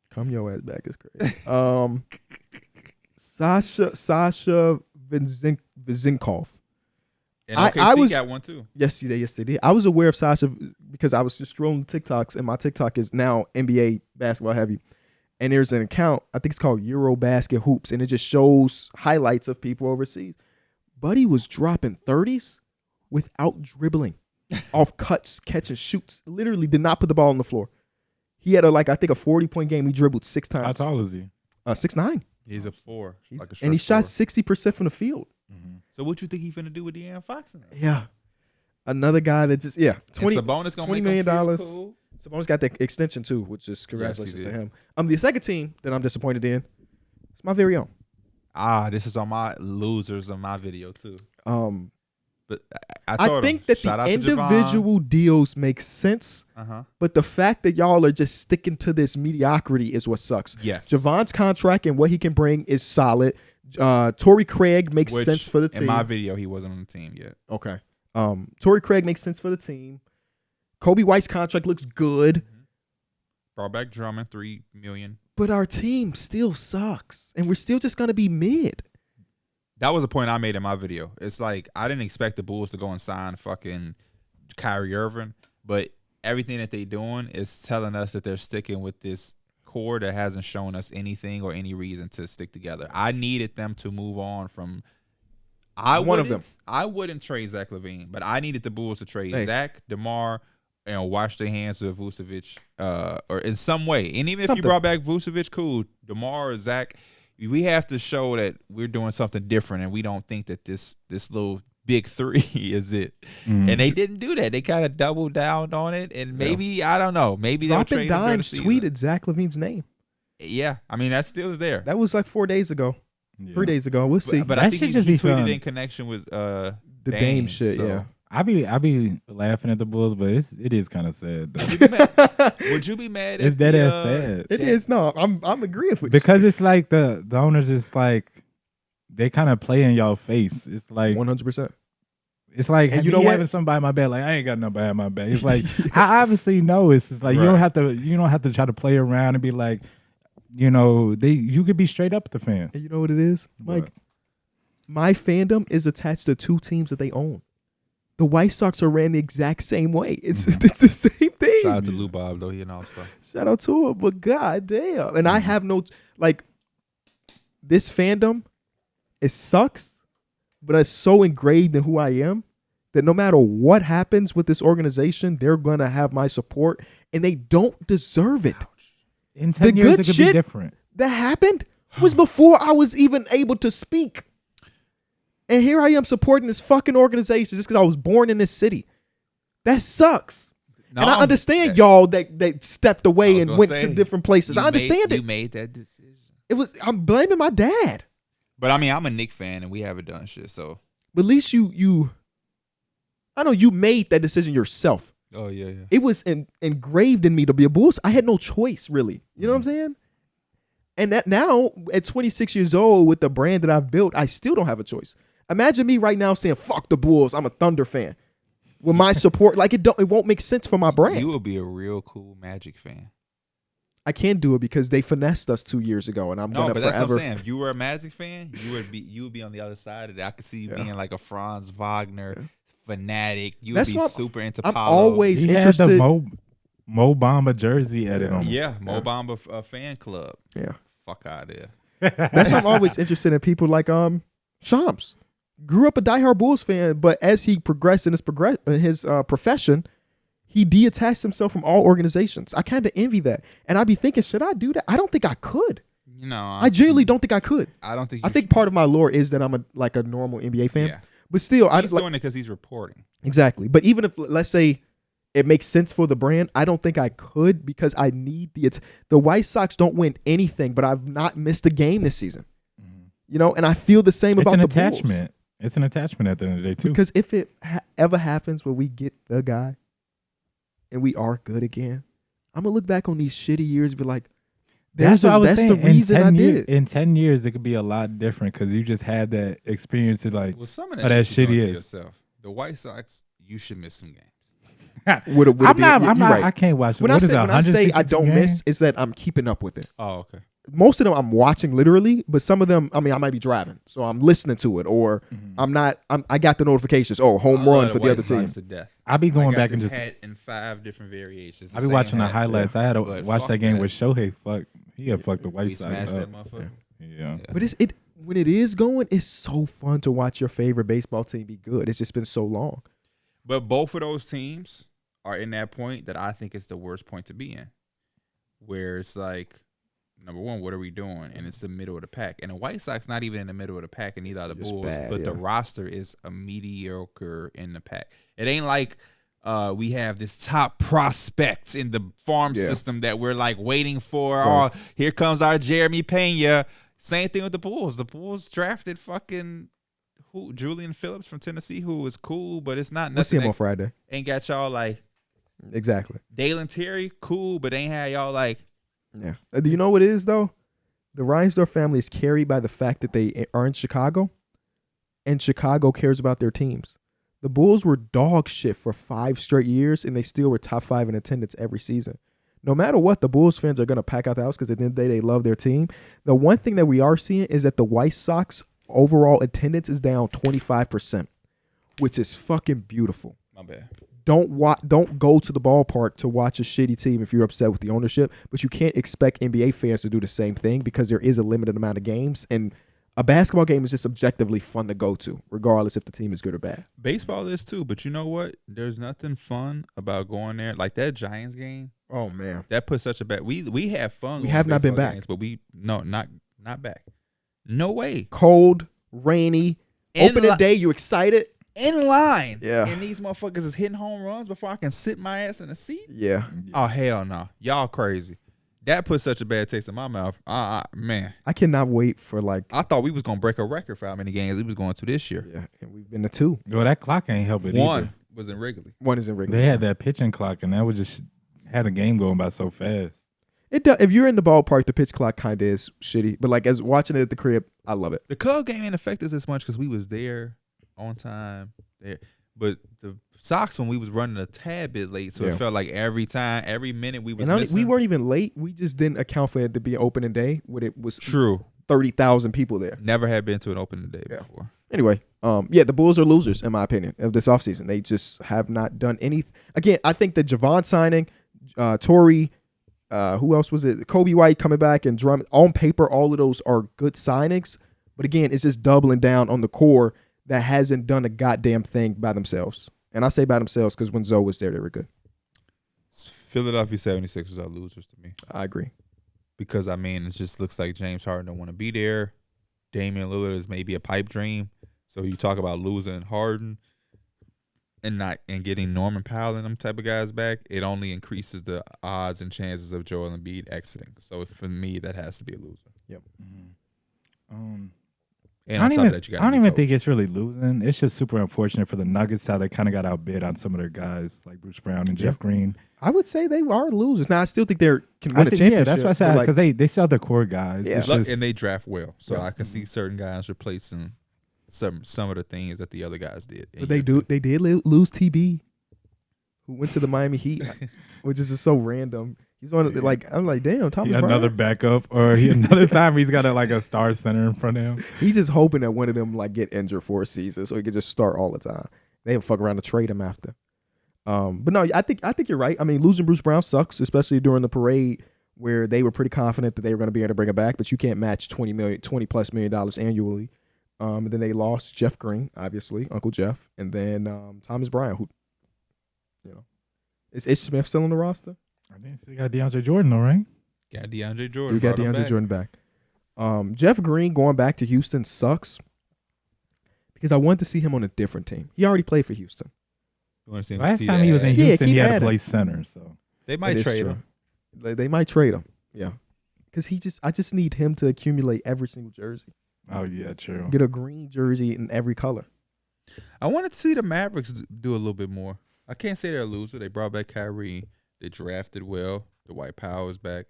Come your ass back is crazy. Sasha Vezinkov. And OKC got one too. Yes, they did. I was aware of Sasha because I was just scrolling TikToks, and my TikTok is now NBA basketball heavy. And there's an account, I think it's called Eurobasket Hoops, and it just shows highlights of people overseas. Buddy was dropping 30s without dribbling, off cuts, catch and shoots. Literally did not put the ball on the floor. He had I think a 40-point game. He dribbled 6 times. How tall is he? 6'9". He's a 4. And he shot 60% from the field. Mm-hmm. So what you think he finna do with De'Aaron Fox in there? Yeah. Another guy that just, $20 $20 million. Cool. Sabonis got the extension too, which is congratulations Yes, to him. The second team that I'm disappointed in, it's my very own. This is on my losers on my video too. But I think that the individual deals make sense, but the fact that y'all are just sticking to this mediocrity is what sucks. Yes. Javon's contract and what he can bring is solid. Torrey Craig makes sense for the team. In my video, he wasn't on the team yet. Okay. Torrey Craig makes sense for the team. Kobe White's contract looks good. Brought back Drummond, $3 million. But our team still sucks, and we're still just gonna be mid. That was a point I made in my video. It's like I didn't expect the Bulls to go and sign fucking Kyrie Irving, but everything that they're doing is telling us that they're sticking with this core that hasn't shown us anything or any reason to stick together. I needed them to move on from. I wouldn't trade Zach LaVine, but I needed the Bulls to trade Zach, DeMar, and wash their hands with Vucevic, or in some way. And even if you brought back Vucevic, cool. DeMar or Zach. We have to show that we're doing something different, and we don't think that this little big three is it. Mm. And they didn't do that. They kind of doubled down on it, and maybe I don't know. Maybe they'll trade him during the season. tweeted Zach LaVine's name. Yeah, I mean that still is there. That was like 4 days ago, 3 days ago. We'll see. But I think he tweeted in connection with the Dame shit. So. Yeah. I be laughing at the Bulls, but it is kind of sad though. Would you be mad? It's dead ass sad. It is. No, I'm agreeing with you because it's like the owners just like they kind of play in y'all face. It's like 100%. It's like and you know having somebody in my bed. Like I ain't got nobody in my bed. It's like I obviously know. It's just like you don't have to try to play around and be like, you could be straight up with the fans. And you know what it is, Mike? My fandom is attached to 2 teams that they own. The White Sox are ran the exact same way. It's the same thing. Shout out to Lou Bob though, he and all stuff. Shout out to him, but goddamn. And I have no this fandom. It sucks, but it's so engraved in who I am that no matter what happens with this organization, they're gonna have my support, and they don't deserve it. In 10 years, it could be different. That happened was before I was even able to speak. And here I am supporting this fucking organization just because I was born in this city. That sucks. No, and I understand y'all that stepped away and went to different places. I understand it. You made that decision. I'm blaming my dad. But I mean, I'm a Knicks fan and we haven't done shit, so. But at least you I know you made that decision yourself. Oh, yeah. It was engraved in me to be a Bulls. I had no choice, really. You know what I'm saying? And that now, at 26 years old, with the brand that I've built, I still don't have a choice. Imagine me right now saying, fuck the Bulls, I'm a Thunder fan. With my support, it won't make sense for my brand. You would be a real cool Magic fan. I can't do it because they finessed us 2 years ago, and I'm gonna forever. That's what I'm saying. If you were a Magic fan, you would be on the other side of it. I could see you being like a Franz Wagner fanatic. You would be super into Paulo. I'm always interested. Had the Mo Bamba jersey edit on. Yeah, Mo Bamba fan club. Yeah, fuck out of there. That's why I'm always interested in people like Shams. Grew up a diehard Bulls fan, but as he progressed in his profession, he detached himself from all organizations. I kind of envy that, and I'd be thinking, should I do that? I don't think I could. I genuinely don't think I could. I don't think. I think part of my lore is that I'm a normal NBA fan. Yeah. But still, he's doing it because he's reporting. Exactly. But even if, let's say, it makes sense for the brand, I don't think I could because I need the White Sox don't win anything, but I've not missed a game this season. And I feel the same about the Bulls. It's an attachment. It's an attachment at the end of the day, too. Because if it ever happens where we get the guy and we are good again, I'm going to look back on these shitty years and be like, that's the reason I did it. In 10 years, it could be a lot different because you just had that experience of some of that shit is. Yourself. The White Sox, you should miss some games. I can't watch it. When I say I don't miss, it's that I'm keeping up with it. Oh, okay. Most of them I'm watching literally, but some of them, I might be driving, so I'm listening to it, or I got the notifications. Oh, home run for the other team. I'll be going back and just in 5 different variations. I'll be watching the highlights. I had to watch that game with Shohei. He had fucked the White Sox. Smashed that motherfucker. Yeah. But when it is going, it's so fun to watch your favorite baseball team be good. It's just been so long. But both of those teams are in that point that I think is the worst point to be in, where it's like, number one, what are we doing? And it's the middle of the pack. And the White Sox not even in the middle of the pack, and neither are the Just Bulls. bad, but the yeah. roster is a mediocre in the pack. It ain't like we have this top prospects in the farm system that we're like waiting for. Right. Oh, here comes our Jeremy Pena. Same thing with the Bulls. The Bulls drafted fucking Julian Phillips from Tennessee, who was cool, but it's not We'll see nothing. him on Friday. Ain't got y'all like Exactly. Dalen Terry, cool, but ain't had y'all like. Yeah. Do you know what it is, though? The Reinsdorf family is carried by the fact that they are in Chicago, and Chicago cares about their teams. The Bulls were dog shit for 5 straight years, and they still were top 5 in attendance every season. No matter what, the Bulls fans are going to pack out the house because at the end of the day, they love their team. The one thing that we are seeing is that the White Sox overall attendance is down 25%, which is fucking beautiful. My bad. Don't go to the ballpark to watch a shitty team if you're upset with the ownership, but you can't expect NBA fans to do the same thing because there is a limited amount of games, and a basketball game is just objectively fun to go to, regardless if the team is good or bad. Baseball is too, but you know what? There's nothing fun about going there. Like that Giants game, Oh man, that put such a bad. We have fun. We going have to not been baseball back. games, but not back. No way. cold, rainy, opening day. You excited? In line. Yeah. And these motherfuckers is hitting home runs before I can sit my ass in the seat. Yeah. Oh hell no, y'all crazy. That put such a bad taste in my mouth. Man, I cannot wait for like. I thought we was gonna break a record for how many games we was going to this year. Yeah, and we've been to 2. Well, that clock ain't help it One either. was in Wrigley. One is in Wrigley. They had that pitching clock, and that was just had the game going by so fast. It does. If you're in the ballpark, the pitch clock kind of is shitty. But like as watching it at the crib, I love it. The Cub game ain't affect us as much because we was there on time. There, but the Sox when we was running a tad bit late, so Yeah. it felt like every minute we was And missing. we weren't even late. We just didn't account for it to be an opening day when it was True. 30,000 people there. Never had been to an opening day Yeah. before. Anyway, the Bulls are losers in my opinion of this offseason. They just have not done anything. Again, I think the Javon signing, Torrey, who else was it? Kobe White coming back and Drummond. On paper, all of those are good signings. But again, it's just doubling down on the core that hasn't done a goddamn thing by themselves. And I say by themselves because when Zoe was there, they were good. Philadelphia 76ers are losers to me I agree. because I mean it just looks like James Harden don't want to be there. Damian Lillard is maybe a pipe dream. So you talk about losing Harden and getting Norman Powell and them type of guys back, it only increases the odds and chances of Joel Embiid exiting. So for me, that has to be a loser. And on top of that, you got I don't even think it's really losing. It's just super unfortunate for the Nuggets how they kind of got outbid on some of their guys like Bruce Brown and Jeff Green. I would say they are losers. Now, I still think they can win a championship. Yeah, that's what I said but, like, because they still have their core guys. Yeah. It's just- and they draft well, so Yeah. I can see certain guys replacing some of the things that the other guys did. But they did lose TB, who went to the Miami Heat, which is just so random. He's on like I'm like, damn, Thomas Bryant. another backup, or another time he's got a star center in front of him. He's just hoping that one of them like get injured for a season so he can just start all the time. They don't fuck around to trade him after. But no, I think you're right. I mean, losing Bruce Brown sucks, especially during the parade where they were pretty confident that they were going to be able to bring it back, but you can't match $20+ million annually. And then they lost Jeff Green, obviously, Uncle Jeff, and then Thomas Bryant, who, is Smith still on the roster? I think they got DeAndre Jordan, though, right? Got DeAndre Jordan. We got brought him DeAndre back. Jordan back. Jeff Green going back to Houston sucks because I wanted to see him on a different team. He already played for Houston. You wanna see him Last see time that he was in ad? Houston, keep he had to adding. play center. So They might It is trade true. him. They might trade him. Yeah, because I just need him to accumulate every single jersey. oh yeah, true. Get a green jersey in every color. I wanted to see the Mavericks do a little bit more. I can't say they're a loser. They brought back Kyrie. They drafted well. The White Power is back.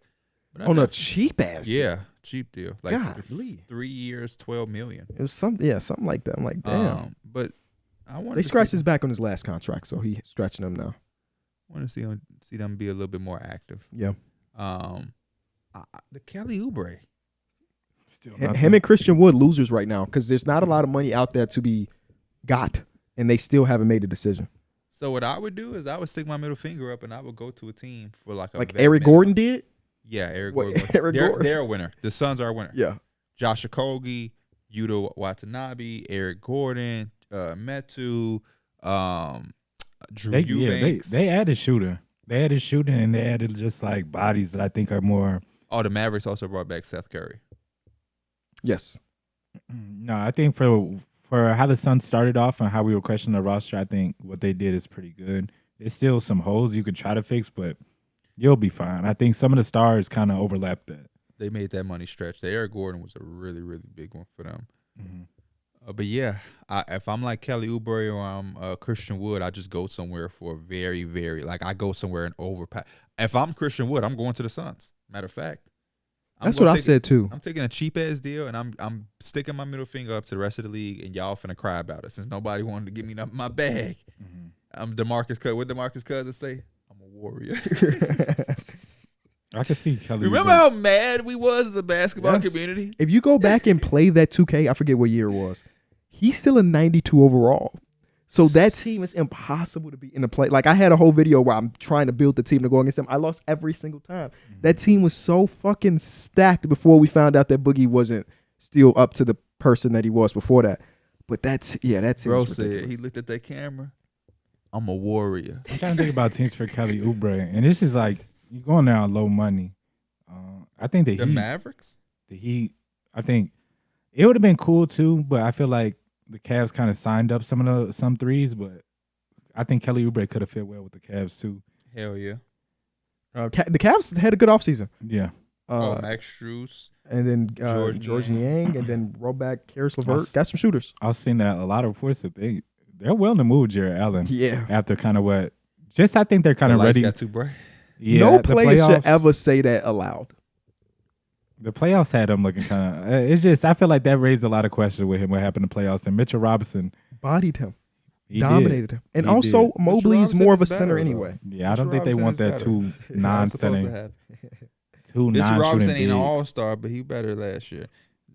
But On a cheap ass. yeah, cheap deal. Like Golly. 3 years, $12 million. It was something like that. I'm like, damn. But I wanted They to scratched see, his back on his last contract, so he's stretching him now. want to see them be a little bit more active. Yeah. The Kelly Oubre. Still Him and Christian Wood losers right now because there's not a lot of money out there to be got, and they still haven't made a decision. So what I would do is I would stick my middle finger up and I would go to a team for like a Like vet Eric minimum. Gordon did. Yeah, Eric What, Gordon. Eric Gordon? They're a winner. The Suns are a winner. Yeah. Josh Okogie, Yuta Watanabe, Eric Gordon, Metu, Drew Eubanks. They added shooter. They added shooting and they added just like bodies that I think are more. Oh, the Mavericks also brought back Seth Curry. Yes. No, I think for how the Suns started off and how we were questioning the roster, I think what they did is pretty good. There's still some holes you could try to fix, but you'll be fine. I think some of the stars kind of overlapped that. They made that money stretch. The Eric Gordon was a really, really big one for them. Mm-hmm. But yeah, if I'm like Kelly Oubre or I'm Christian Wood, I just go somewhere for a very, very I go somewhere and overpay. If I'm Christian Wood, I'm going to the Suns. Matter of fact, that's what I said too. I'm taking a cheap ass deal and I'm sticking my middle finger up to the rest of the league, and y'all finna cry about it since nobody wanted to give me my bag. Mm-hmm. I'm DeMarcus Cousins. What DeMarcus Cousins say? I'm a warrior. I can see Kelly. Remember how mad we was as a basketball community? If you go back and play that 2K, I forget what year it was. He's still a 92 overall. So that team is impossible to be in the play. Like I had a whole video where I'm trying to build the team to go against them. I lost every single time. Mm-hmm. That team was so fucking stacked before we found out that Boogie wasn't still up to the person that he was before that. But that team. Bro said he looked at that camera. I'm a warrior. I'm trying to think about teams for Kelly Oubre, and this is like you're going there on low money. I think the Mavericks. The Heat. I think it would have been cool too, but I feel like the Cavs kind of signed up some threes, but I think Kelly Oubre could have fit well with the Cavs too. Hell yeah. The Cavs had a good offseason. Yeah. Max Strus. And then George Niang, and then roll back Karis LeVert. Got some shooters. I've seen that a lot of reports that they're willing to move Jared Allen. Yeah. After kind of what, I think they're kind of ready. Got too bright. Yeah, no player should ever say that aloud. The playoffs had him looking kind of. It's just I feel like that raised a lot of questions with him. What happened in the playoffs? And Mitchell Robinson bodied him, dominated him, and also Mobley's more of a center anyway. Yeah, I don't think they want that two non-shooting Mitchell Robinson ain't an all-star, but he better last year.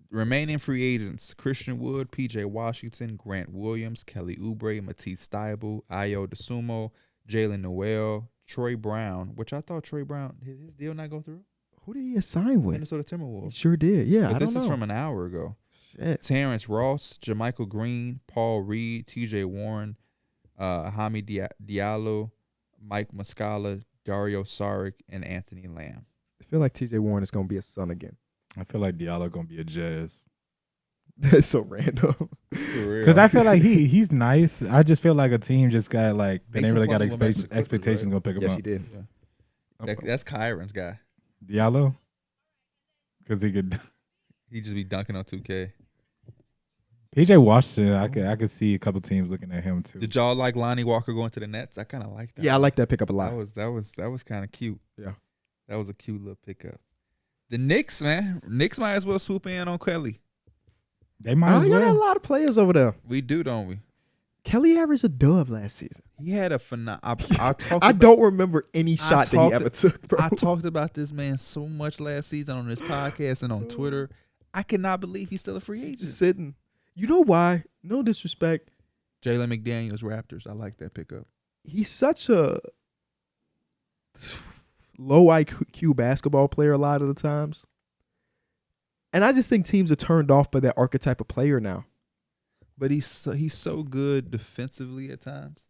Remaining free agents: Christian Wood, P.J. Washington, Grant Williams, Kelly Oubre, Matisse Thybulle, Ayo DeSumo, Jalen Noel, Troy Brown. Which I thought Troy Brown his deal not go through. Who did he assign with? Minnesota Timberwolves. He sure did. Yeah, but I this don't is know. from an hour ago. Shit. Terrence Ross, JaMychal Green, Paul Reed, T.J. Warren, Hamid Diallo, Mike Muscala, Dario Saric, and Anthony Lamb. I feel like T.J. Warren is going to be a Sun again. I feel like Diallo going to be a Jazz. That's so random. Because I feel like he's nice. I just feel like a team just got like they didn't really got expectations going to pick him up. Yes, he did. Yeah. That's Kyron's guy. Diallo? Because he just be dunking on 2K. PJ Washington, I could see a couple teams looking at him too. Did y'all like Lonnie Walker going to the Nets? I kind of like that. Yeah, I like that pickup a lot. That was kind of cute. Yeah, that was a cute little pickup. The Knicks, man, Knicks might as well swoop in on Kelly. They might as well. You got a lot of players over there. We do, don't we? Kelly averaged a dub last season. He had a I don't remember any shot that he ever took, bro. I talked about this man so much last season on this podcast and on Twitter. I cannot believe he's still a free agent. Just sitting. You know why? No disrespect. Jalen McDaniels, Raptors. I like that pickup. He's such a low IQ basketball player a lot of the times. And I just think teams are turned off by that archetype of player now. But he's so good defensively at times.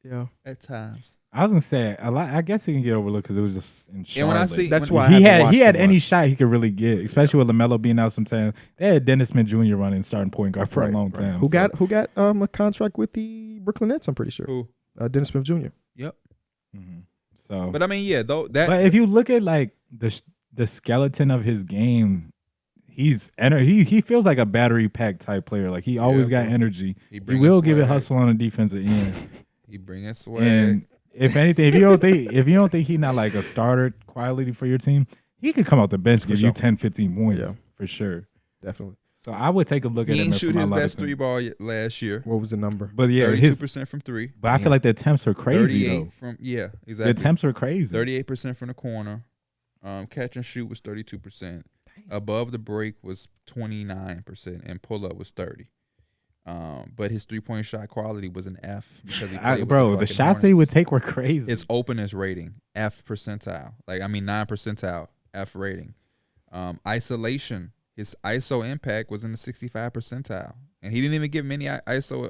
Yeah, at times. I was gonna say a lot. I guess he can get overlooked because it was just in Charlotte. And when I see that's why he had any shot he could really get, especially with LaMelo being out sometimes. They had Dennis Smith Jr. running starting point guard for a long time. Who got a contract with the Brooklyn Nets? I'm pretty sure. Who? Dennis Smith Jr. Yep. Mm-hmm. So, but I mean, yeah, though that. But if you look at like the skeleton of his game. He feels like a battery pack type player. Like he always got energy. He will give it hustle on the defensive end. He bring swag. And if anything, if you don't think he's not like a starter quality for your team, he could come off the bench, give you 10, 15 points for sure. Definitely. So I would take a look at him. He didn't shoot his best 3-ball last year. What was the number? But yeah, 32% from 3. But I feel like the attempts are crazy though. Exactly. The attempts are crazy. 38% from the corner. Catch and shoot was 32%. Above the break was 29% and pull up was 30. But his 3-point shot quality was an F because he played with the shots that he would take were crazy. His openness rating F percentile, 9 percentile F rating. Isolation his ISO impact was in the 65 percentile. And he didn't even get many ISO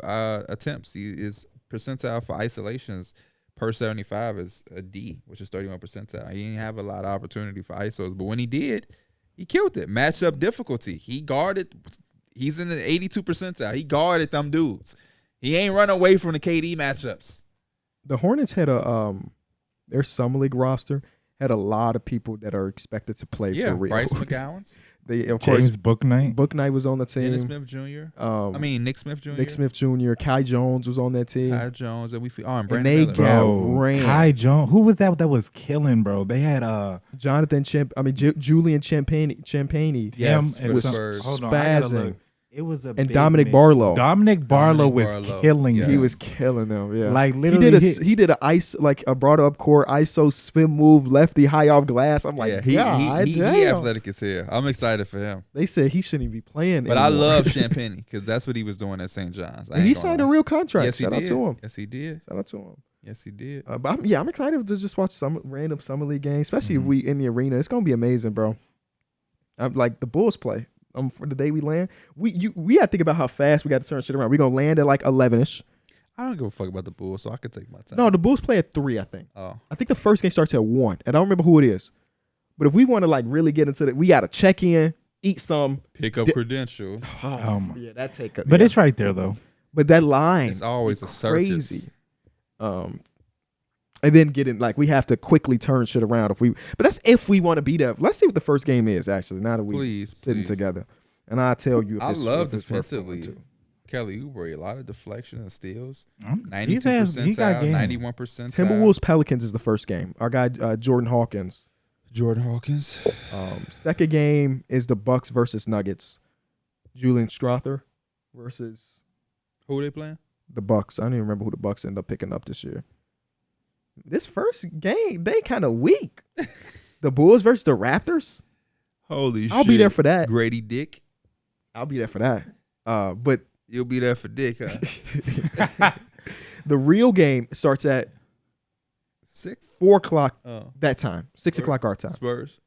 attempts. His percentile for isolations per 75 is a D, which is 31 percentile. He didn't have a lot of opportunity for ISOs, but when he did, he killed it. Matchup difficulty. He guarded. He's in the 82 percentile. He guarded them dudes. He ain't run away from the KD matchups. The Hornets had their summer league roster had a lot of people that are expected to play for real. Bryce McGowan's. They of James course Bouknight. Bouknight was on the team. Dennis Smith Jr. Nick Smith Jr. Nick Smith Jr. Kai Jones was on that team. Kai Jones, and And Brandon they Miller. got ran. Kai Jones. Who was that was killing, bro? They had Jonathan Julian Champagny. Yes, him for and the Spurs. hold on, I gotta spazzing. look. It was a And big Dominic man. Barlow. Dominic Barlow was Barlow. killing. Yes. He them. was killing them. Yeah, Like literally, he did a brought up court ISO spin move lefty high off glass. I'm like, he God he damn. athletic as hell. I'm excited for him. They said he shouldn't even be playing. But I anymore. love Champagne because that's what he was doing at St. John's. And he signed a real contract. Yes, he Shout did. out to him. Yes, he did. Shout out to him. Yes, he did. But I'm excited to just watch some random summer league games, especially if we in the arena. It's gonna be amazing, bro. I'm like the Bulls play. For the day we land, we gotta think about how fast we got to turn shit around. We gonna land at like 11ish. I don't give a fuck about the Bulls, so I could take my time. No, the Bulls play at 3. I think. Oh, I think the first game starts at 1, and I don't remember who it is. But if we want to like really get into it, we gotta check in, eat some. pick up credentials. Yeah, that take. but it's right there though. But that line, It's always a crazy. circus. And then get in like we have to quickly turn shit around but that's if we want to be there. Let's see what the first game is actually. Now that we Please, sitting together, and I'll tell you. If I it's, love if it's worth going defensively. to. Kelly Oubre, a lot of deflection and steals. He's 92 has- he got percentile, game. 91 percentile. Timberwolves Pelicans is the first game. Our guy Jordan Hawkins. Jordan Hawkins. Second game is the Bucks versus Nuggets. Julian Strother versus Who they playing? the Bucks. I don't even remember who the Bucks end up picking up this year. This first game, they kind of weak. The Bulls versus the Raptors. Holy shit. I'll be there for that. Grady Dick. I'll be there for that. But You'll be there for Dick, huh? the real game starts at 6? 4:00 Oh. that time. 6:00 our time. Spurs.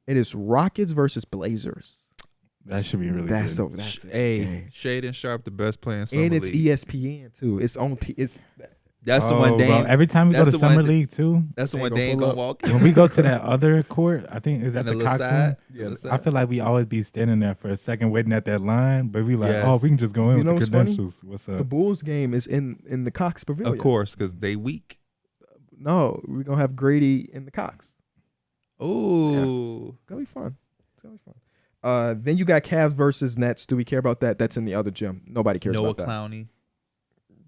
It is Rockets versus Blazers. That should be really That's good. that's Hey, Shaden Sharp, the best player in summer and it's league. ESPN too. It's on. It's That's the one bro, Dame. every time we go that's to the one summer that- league too. That's the They one gonna Dame pull gonna up. walk. When we go to that other court, I think is that And the the Cox side. one? Yeah, the I side. feel like we always be standing there for a second waiting at that line, but we like, Yes. oh, we can just go in You know with what's the funny? credentials. What's the up? Bulls game is in the Cox Pavilion. Of course, because they weak. No, we're gonna have Grady in the Cox. Ooh. It's gonna be fun. It's gonna be fun. Then you got Cavs versus Nets. Do we care about that? That's in the other gym. Nobody cares Noah about that. Clowney,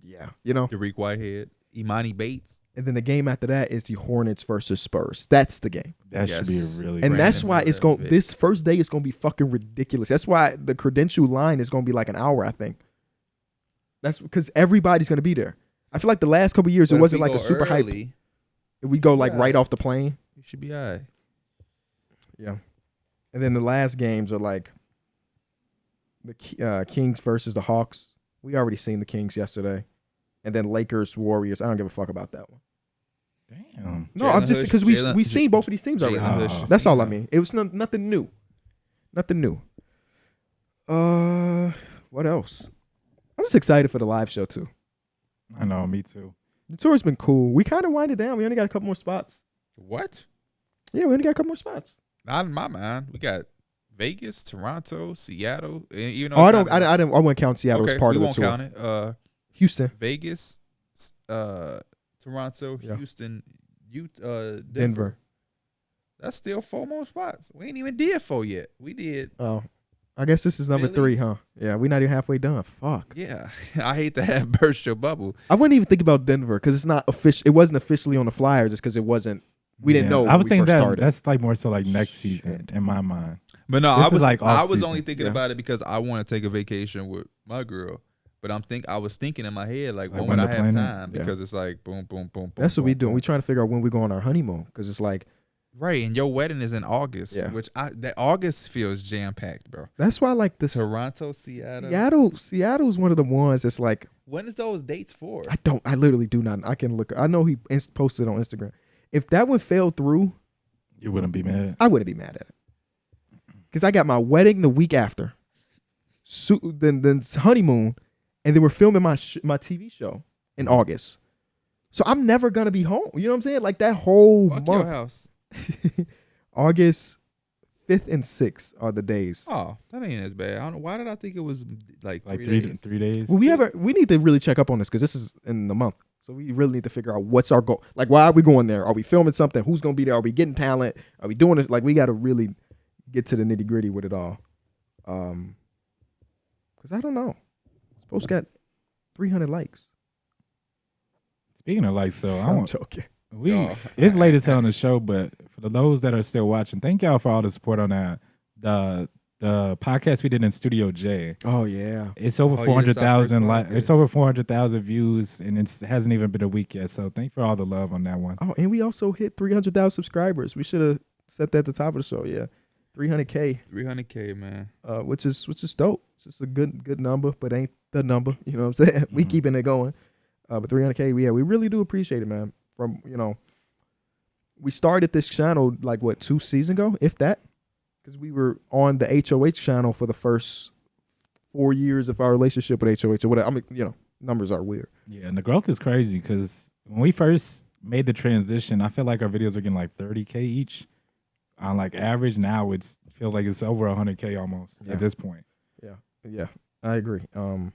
Yeah, you know. Darrick Whitehead, Imani Bates. And then the game after that is the Hornets versus Spurs. That's the game. That should be Yes. a really And good that's game. why it's Brandon going. Vick. This first day is going to be fucking ridiculous. That's why the credential line is going to be like an hour. I think. That's because everybody's going to be there. I feel like the last couple of years But it if wasn't we like a go super hype. early, If we go like Yeah. right off the plane, You should be all right. yeah. And then the last games are like the Kings versus the Hawks. We already seen the Kings yesterday, and then Lakers Warriors. I don't give a fuck about that one. Damn. No, I'm Jalen just Hush- because Jalen- we seen both of these teams already. Jalen Hush. That's all I mean. It was nothing new. Nothing new. What else? I'm just excited for the live show too. I know, me too. The tour's been cool. We kind of winded down. We only got a couple more spots. What? Yeah, we only got a couple more spots. Not in my mind. We got Vegas, Toronto, Seattle. And even though Oh, it's I not- wouldn't count Seattle Okay, as part we of the won't tour. count it. Houston, Vegas, Toronto, Yeah. Houston, Denver. That's still 4 more spots. We ain't even did 4 yet. We did. Oh, I guess this is number Philly. 3, huh? Yeah, we're not even halfway done. Fuck. Yeah. I hate to have burst your bubble. I wouldn't even think about Denver because it's not official. It wasn't officially on the flyer just because it wasn't. We didn't Yeah. know. I when was we thinking first that started. that's like more so like next season in my mind. But no, This I is was like I was off-season. only thinking Yeah. about it because I want to take a vacation with my girl. But I was thinking in my head like when when would I the have plan is? time? Yeah. Because it's like boom, boom, boom, boom. That's what boom, we doing. boom. We trying to figure out when we go on our honeymoon because it's like Right, and your wedding is in August, Yeah. which that August feels jam packed, bro. that's why I like this. Toronto, Seattle. Seattle's one of the ones that's like When is those dates for? I literally do not. I can look. I know he posted on Instagram. If that one fell through, You wouldn't be mad. I wouldn't be mad at it. because I got my wedding the week after, then honeymoon, and then we're filming my TV show in August. So I'm never gonna be home. You know what I'm saying? Like that whole Fuck month. your house. August 5th and 6th are the days. Oh, that ain't as bad. I don't know. Why did I think it was like three days? 3 days. Well, we need to really check up on this because this is in the month. So we really need to figure out what's our goal. Like, why are we going there? Are we filming something? Who's gonna be there? Are we getting talent? Are we doing this? Like, we got to really get to the nitty gritty with it all. Because I don't know. Post got 300 likes. Speaking of likes, so I'm joking. It's late as hell on the show, but for those that are still watching, thank y'all for all the support on that. The podcast we did in Studio J. Oh yeah, it's over 400,000 likes. It's over 400,000 views, and it hasn't even been a week yet. So thank you for all the love on that one. Oh, and we also hit 300,000 subscribers. We should have set that at the top of the show. Yeah, 300K. 300K, man. Which is dope. It's just a good number, but ain't the number. You know what I'm saying? We keeping it going. But 300K, we really do appreciate it, man. From we started this channel like 2 seasons ago, if that, because we were on the HOH channel for the first 4 years of our relationship with HOH or whatever. I mean, numbers are weird. Yeah, and the growth is crazy because when we first made the transition, I feel like our videos are getting like 30K each on like average. Now it feels like it's over 100K almost at this point. Yeah, I agree. A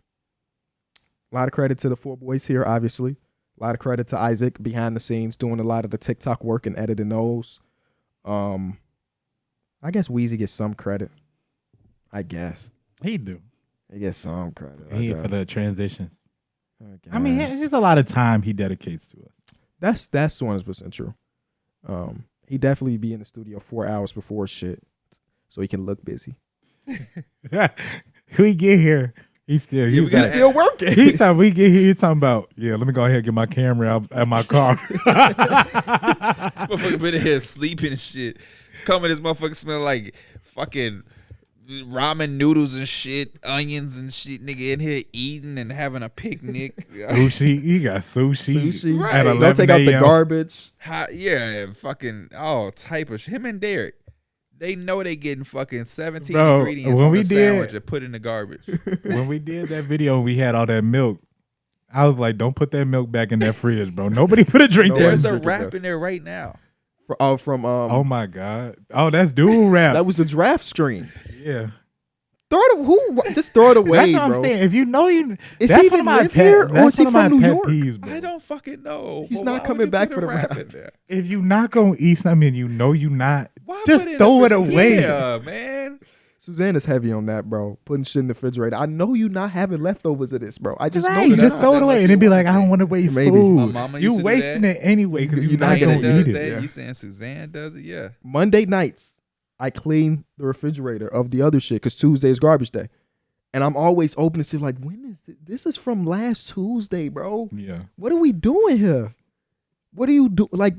lot of credit to the 4 boys here, obviously. A lot of credit to Isaac behind the scenes doing a lot of the TikTok work and editing those. I guess Weezy gets some credit. I guess. He do. He gets some credit. He for the transitions. I mean, there's a lot of time he dedicates to us. That's 100% true. He definitely be in the studio 4 hours before shit so he can look busy. We get here. He's still working. We get here. He's talking about, let me go ahead and get my camera out at my car. Motherfucker been in here sleeping and shit. Coming, this motherfucker smell like fucking ramen noodles and shit, onions and shit. Nigga in here eating and having a picnic. Sushi. He got sushi. Right. At Don't take out the garbage. Fucking all type of shit. Him and Darrick. They know they getting fucking 17 Bro, ingredients on the sandwich and put in the garbage. When we did that video, we had all that milk. I was like, don't put that milk back in that fridge, bro. Nobody put a drink there. There's a wrap in there right now. Oh my God. Oh, that's dual wrap. That was the draft screen. Yeah. Just throw it away. That's what I'm saying. If you know is that's he one even of my live here or is he from New York? Peeves, bro. I don't fucking know. He's not coming back for the wrap. If you not gonna eat something, you not. Why just throw it away. Yeah, man. Suzanne is heavy on that, bro. Putting shit in the refrigerator. I know you not having leftovers of this, bro. I just know you just throw it away and then be like, I don't want to waste food. My mama you wasting it anyway because you're not gonna eat it. Yeah. You saying Suzanne does it? Yeah. Monday nights, I clean the refrigerator of the other shit because Tuesday is garbage day. And I'm always open to see, like, when is this is from last Tuesday, bro. Yeah. What are we doing here? What do you do? Like,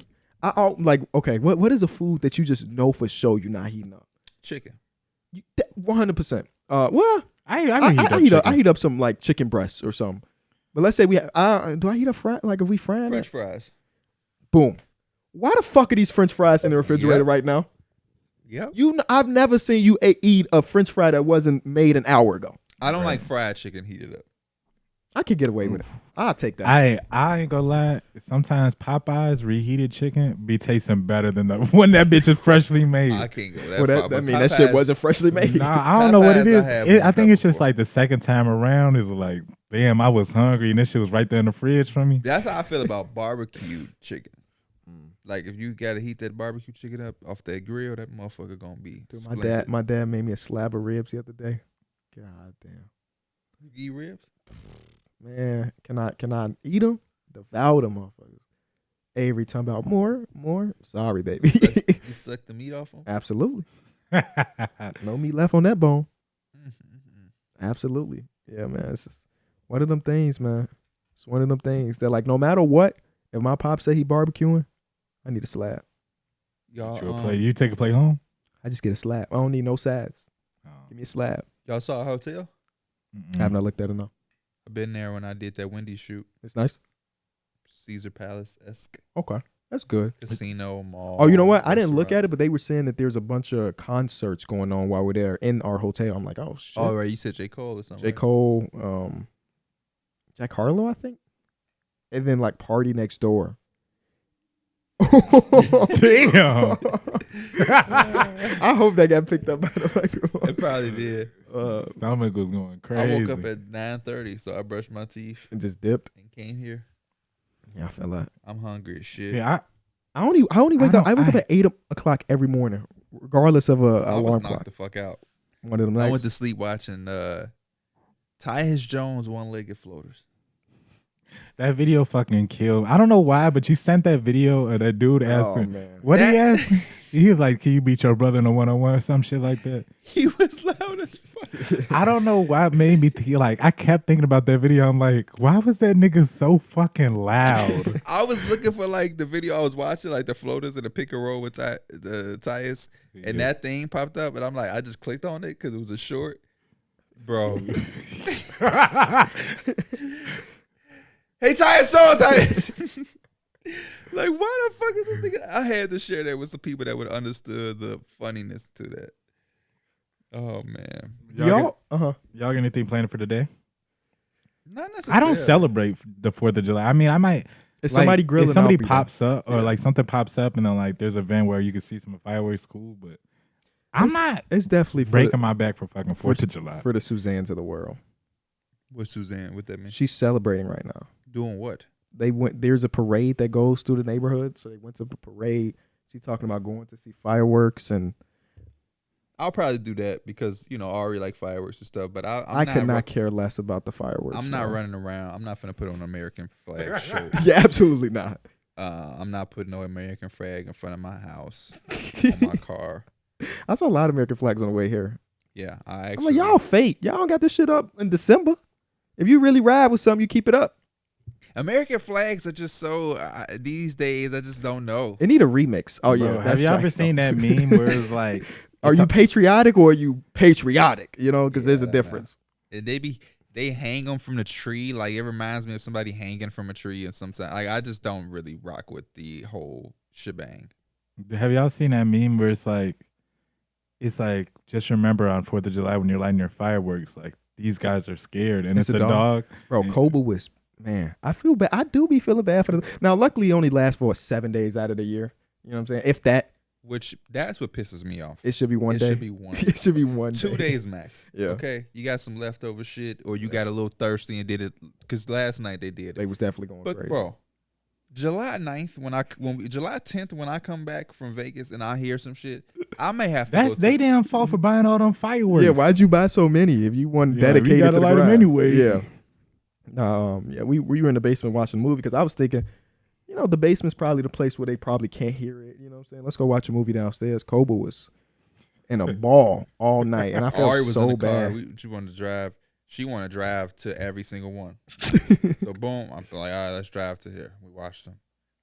okay, what is a food that you just know for sure you're not heating up? Chicken. 100%. Well, I heat up some like chicken breasts or something. But let's say we have, do I heat up if we frying French fries. Boom. Why the fuck are these French fries in the refrigerator right now? Yep. I've never seen you eat a French fry that wasn't made an hour ago. I don't like fried chicken heated up. I could get away with it. I'll take that. I ain't gonna lie. Sometimes Popeye's reheated chicken be tasting better than the when that bitch is freshly made. I can't go that far. That shit wasn't freshly made. Nah, I don't know what it is. I think it's just like the second time around is like, damn, I was hungry and this shit was right there in the fridge for me. That's how I feel about barbecue chicken. Like if you gotta heat that barbecue chicken up off that grill, that motherfucker gonna be. Dude, my dad made me a slab of ribs the other day. God damn. You eat ribs? Man, can I eat them? Devour them motherfuckers. Avery talking about more. Sorry, baby. You suck the meat off them? Absolutely. No meat left on that bone. Absolutely. Yeah, man. It's just one of them things, man. It's one of them things that, like, no matter what, if my pop say he barbecuing, I need a slab. Y'all, you take a plate home? I just get a slab. I don't need no sides. Give me a slab. Y'all saw a hotel? I have not looked at it, no. I've been there when I did that Wendy's shoot. It's nice. Caesar Palace-esque. Okay. That's good. Casino, mall. Oh, you know what? I didn't look at it, restaurants. but they were saying that there's a bunch of concerts going on while we're there in our hotel. I'm like, oh shit. Oh, right. You said J. Cole or something. J. right? Cole, Jack Harlow, I think, and then like Party Next Door. Damn. I hope that got picked up by the microphone. It probably did. Stomach was going crazy. I woke up at 9:30, so I brushed my teeth And just dipped. and came here. Yeah, I felt like I'm hungry as shit. Yeah, I only wake up. I wake up at 8 o'clock every morning, regardless of a I was alarm knocked clock. the fuck out. One of them I nights. went to sleep watching Tyus Jones one-legged floaters. that video fucking killed. I don't know why, but you sent that video of that dude asking, man. what he That- asked? He was like, can you beat your brother in a one-on-one or some shit like that? He was loud as fuck. I don't know why it made me think, like, I kept thinking about that video. I'm like, why was that nigga so fucking loud? I was looking for like the video I was watching, like the floaters and the pick and roll with the Tyus, and that thing popped up, and I'm like, I just clicked on it because it was a short, bro. Hey, Tyus Jones, Tyus. Like, why the fuck is this nigga? I had to share that with some people that would have understood the funniness to that. Oh man, Y'all, Y'all got anything planned for today? not necessarily. I don't celebrate the 4th of July. I mean, I might. if Like, somebody grilling, if somebody I'll be pops up or Yeah. like something pops up and then like there's an event where you can see some fireworks, cool. But I'm not there. It's definitely breaking my back for fucking for 4th of July. for the Suzannes of the world. What's Suzanne? What that mean? She's celebrating right now. Doing what? They went. There's a parade that goes through the neighborhood, so they went to the parade. She's talking about going to see fireworks, and I'll probably do that because I already like fireworks and stuff. But I could not care less about the fireworks. I'm not man. running around. I'm not finna put on an American flag shirt. Yeah, absolutely not. I'm not putting no American flag in front of my house, on my car. I saw a lot of American flags on the way here. Yeah, I'm like, y'all fake. Y'all got this shit up in December. If you really ride with something, you keep it up. American flags are just so these days. I just don't know. It need a remix. Oh yeah, Bro, have that's you ever like- seen that meme where it's like, Are you patriotic or are you patriotic? You know, because there's a Yeah, difference. And they hang them from the tree. Like it reminds me of somebody hanging from a tree. And sometimes like I just don't really rock with the whole shebang. have y'all seen that meme where it's like just remember on 4th of July when you're lighting your fireworks, like these guys are scared and it's a dog. Bro, Koba was, man, I feel bad. I do be feeling bad for them. Now, luckily, it only lasts for 7 days out of the year. You know what I'm saying? If that, Which that's what pisses me off. it should be one It day. should be one. It should be one 2 day. days max. Yeah. Okay. You got some leftover shit, or you got a little thirsty and did it because last night they did it. They was definitely going But crazy. bro, July 9th July 10th when I come back from Vegas and I hear some shit, I may have to. That's go they to, damn fault for buying all them fireworks. Yeah, why'd you buy so many if you want Yeah, dedicated we gotta to the light 'em grind? anyway. Yeah. Yeah, we were in the basement watching a movie because I was thinking, the basement's probably the place where they probably can't hear it. You know what I'm saying? Let's go watch a movie downstairs. Koba was in a ball all night, and I felt Ari was so in the car. bad. She wanted to drive. She wanted to drive to every single one. So boom, I'm like, all right, let's drive to here. We watched them.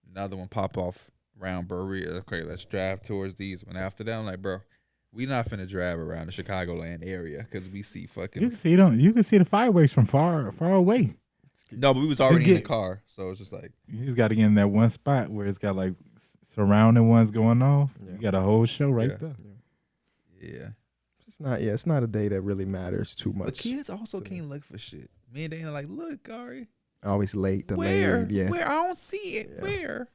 Another one pop off around Berea. Okay, let's drive towards these. And after that, I'm like, bro, we not finna drive around the Chicagoland area because we see You fucking. can see them. You can see the fireworks from far away. No, but we was already in the get- car, so it's just like. You just got to get in that one spot where it's got like surrounding ones going off. Yeah. You got a whole show right Yeah. there. Yeah. It's not a day that really matters too But much. kids also to me. can't look for shit. Me and Dana like, look, Ari, Always late, delayed. where? Yeah. Where? I don't see it. Yeah. Where?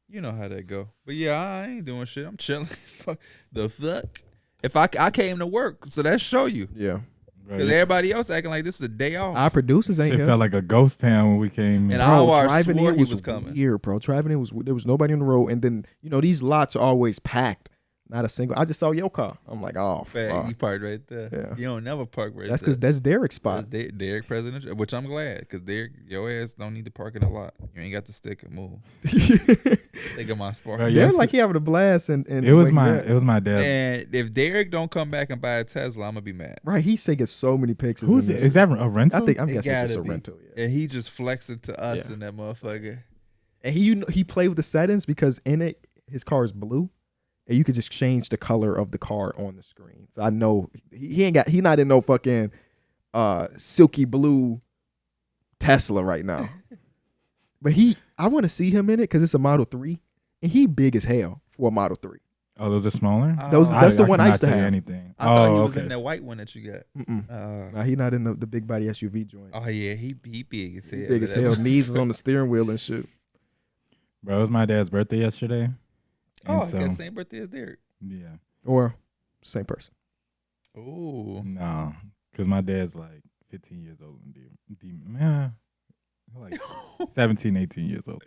You know how that go. But yeah, I ain't doing shit. I'm chilling. Fuck the fuck. If I came to work, so that show you. Yeah. Because everybody else acting like this is a day off. Our producers ain't Shit here. felt like a ghost town when we came in. And I- Our driving swore in he was was coming. weird, bro. Driving in there was nobody on the road, and then these lots are always packed. Not a single. I just saw your car. I'm like, oh, Fact, fuck. you parked right there. Yeah. You don't never park right That's there. because that's Darrick's That's spot. Darrick president, which I'm glad because Darrick, your ass don't need to park in a lot. You ain't got the sticker. Move. Think of my sport. Right, Darrick yes. like he having a blast, and It was where he at. my dad. And if Darrick don't come back and buy a Tesla, I'm gonna be mad. Right, he gets so many pictures. Who's in it? this. Is that a rental? I think I'm It guessing it's just gotta a be. rental. Yeah. And he just flexing to us Yeah. and that motherfucker. And he played with the settings because in it his car is blue, and you could just change the color of the car on the screen. So I know he not in no fucking silky blue Tesla right now. But I want to see him in it because it's a Model 3, and he big as hell for a Model 3. Oh, those are smaller? That's the one I used to cannot tell you have. anything. I thought he was okay. in that white one that you got. Nah, he not in the big body SUV joint. Oh yeah, he big as hell. Big as hell. Knees is on the steering wheel and shit. Bro, it was my dad's birthday yesterday. Oh, he got the same birthday as Darrick. Yeah. Or same person. Oh. No, because my dad's like 15 years old and man, like 17, 18 years old.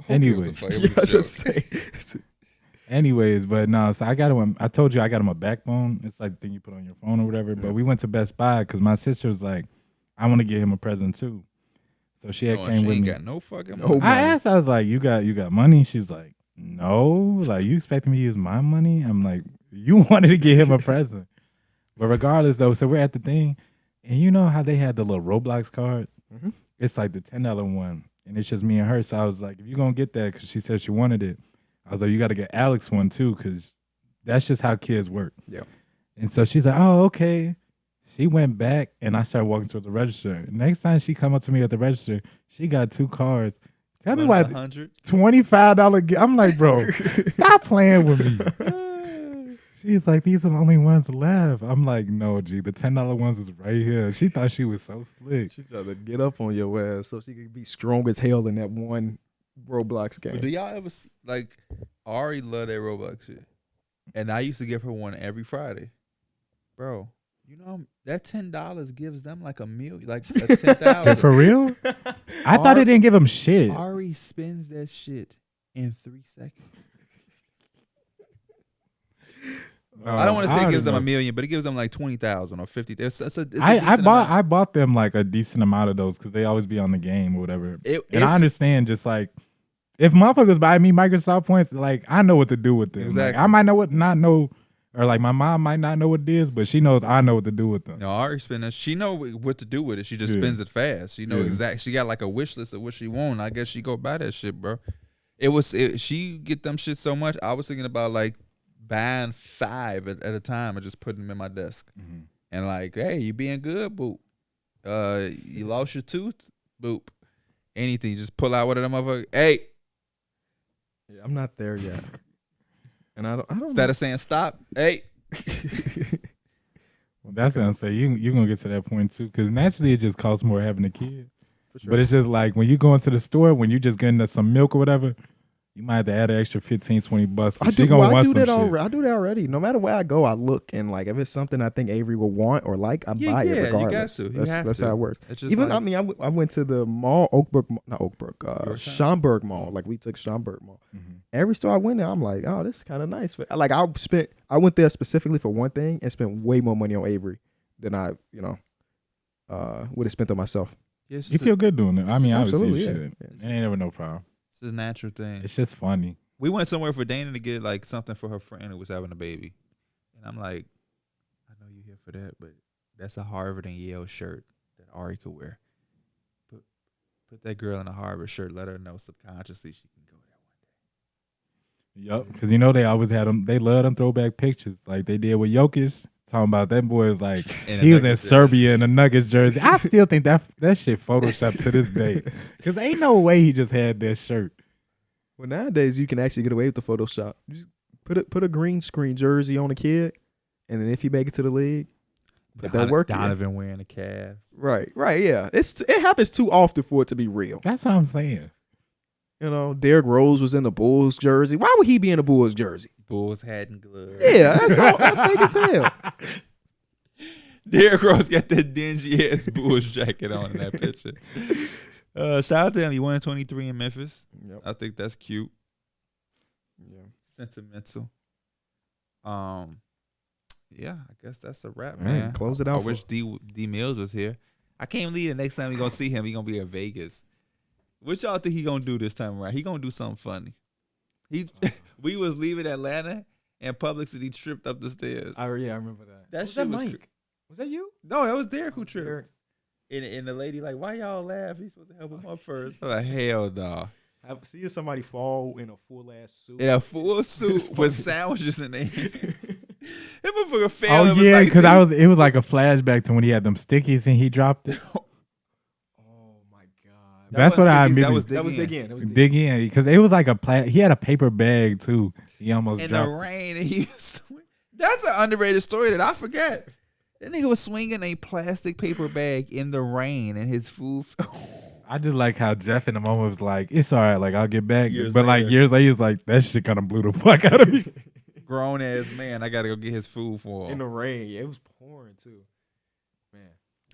Anyway. Anyways, but no, so I got him. I told you I got him a backbone. It's like the thing you put on your phone or whatever. But we went to Best Buy because my sister was like, I want to get him a present too. So she had came with me. Got no fucking money. I asked, I was like, you got money? She's like, no. Like, you expecting me to use my money? I'm like, you wanted to get him a present. But regardless though, so we're at the thing, and you know how they had the little Roblox cards? Mm-hmm. It's like the $10 one, and it's just me and her. So I was like, if you're gonna get that, because she said she wanted it, I was like, you got to get Alex one too, because that's just how kids work. Yeah. And so she's like, oh, okay. She went back, and I started walking towards the register. Next time she come up to me at the register, she got 2 cards. Tell me why $25. I'm like, bro, stop playing with me. She's like, these are the only ones left. I'm like, no, G, the $10 ones is right here. She thought she was so slick. She tried to get up on your ass so she could be strong as hell in that one Roblox game. But do y'all ever like Ari love that Roblox shit? And I used to give her one every Friday. Bro, you know that $10 gives them like a meal, like a 10,000. For real? I thought it didn't give them shit. Ari spends that shit in 3 seconds. I don't want to say it gives them $1 million, but it gives them like 20,000 or 50. I bought them like a decent amount of those because they always be on the game or whatever. And I understand, just like if motherfuckers buy me Microsoft points, like I know what to do with them. Exactly. Like, I might not know, or like my mom might not know what it is, but she knows I know what to do with them. No, Ari spend that. She know what to do with it. She just spends it fast. She know exactly. She got like a wish list of what she want. I guess she go buy that shit, bro. She get them shit so much. I was thinking about like buying 5 at a time and just putting them in my desk. Mm-hmm. And like, hey, you being good? Boop. You lost your tooth? Boop. Anything. You just pull out one of them motherfuckers. Hey. Yeah, I'm not there yet. And I don't instead of saying stop, hey. Well, that's what I'm saying. You're going to get to that point too. Because naturally it just costs more having a kid. For sure. But it's just like when you go into the store, when you just getting some milk or whatever, you might have to add an extra $15-$20. I do that already. No matter where I go, I look, and like if it's something I think Avery will want or like, I buy it regardless. You got to. That's how it works. Even I went to the mall, Schaumburg Mall. Like we took Schaumburg Mall. Mm-hmm. Every store I went there, I'm like, oh, this is kind of nice. Like I went there specifically for one thing and spent way more money on Avery than I would have spent on myself. You feel good doing it. I mean, obviously, absolutely, it ain't never no problem. It's a natural thing. It's just funny. We went somewhere for Dana to get like something for her friend who was having a baby. And I'm like, I know you're here for that, but that's a Harvard and Yale shirt that Ari could wear. Put that girl in a Harvard shirt. Let her know subconsciously she can go there one day. Yep, because they always had them. They love them throwback pictures like they did with Jokic. Talking about that boy is like he was in Serbia in a Nuggets jersey. I still think that shit photoshopped to this day because ain't no way he just had that shirt. Well, nowadays you can actually get away with the Photoshop. You just put a green screen jersey on a kid, and then if he make it to the league, that work. Donovan wearing the Cavs. Right, yeah. It happens too often for it to be real. That's what I'm saying. You know, Derrick Rose was in the Bulls jersey. Why would he be in the Bulls jersey? Bulls hat and gloves. Yeah, that's all. That's fake as hell. Derrick Rose got that dingy ass Bulls jacket on in that picture. Shout out to him. He won 23 in Memphis. Yep. I think that's cute. Yeah, sentimental. Yeah, I guess that's a wrap, man. Close it out. I wish D Mills was here. I can't believe the next time we gonna see him, he gonna be in Vegas. What y'all think he gonna do this time around? He gonna do something funny. We was leaving Atlanta and Public City tripped up the stairs. I remember that. That shit was. Was that you? No, that was Darrick who tripped. And the lady like, why y'all laugh? He's supposed to help him up first. I'm like, hell no. I've seen somebody fall in a full ass suit. In a full suit with sandwiches in there. That motherfucker fell. Oh yeah, because it was like a flashback to when he had them stickies and he dropped it. That's what I immediately That was dig in. That was dig in because it was like he had a paper bag too. He almost in dropped the rain. And he that's an underrated story that I forget. That nigga was swinging a plastic paper bag in the rain and his food. I just like how Jeff in the moment was like, "It's all right, like I'll get back." Years but like later. years later, he's like, "That shit kind of blew the fuck out of me." Grown ass man, I gotta go get his food for him. in the rain. Yeah, it was pouring too. Man,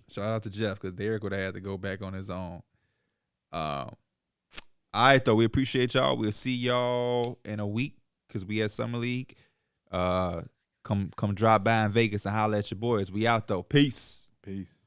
Shout out to Jeff because Darrick would have had to go back on his own. All right, though. We appreciate y'all. We'll see y'all in a week because we at Summer League. Come drop by in Vegas and holler at your boys. We out though. Peace. Peace.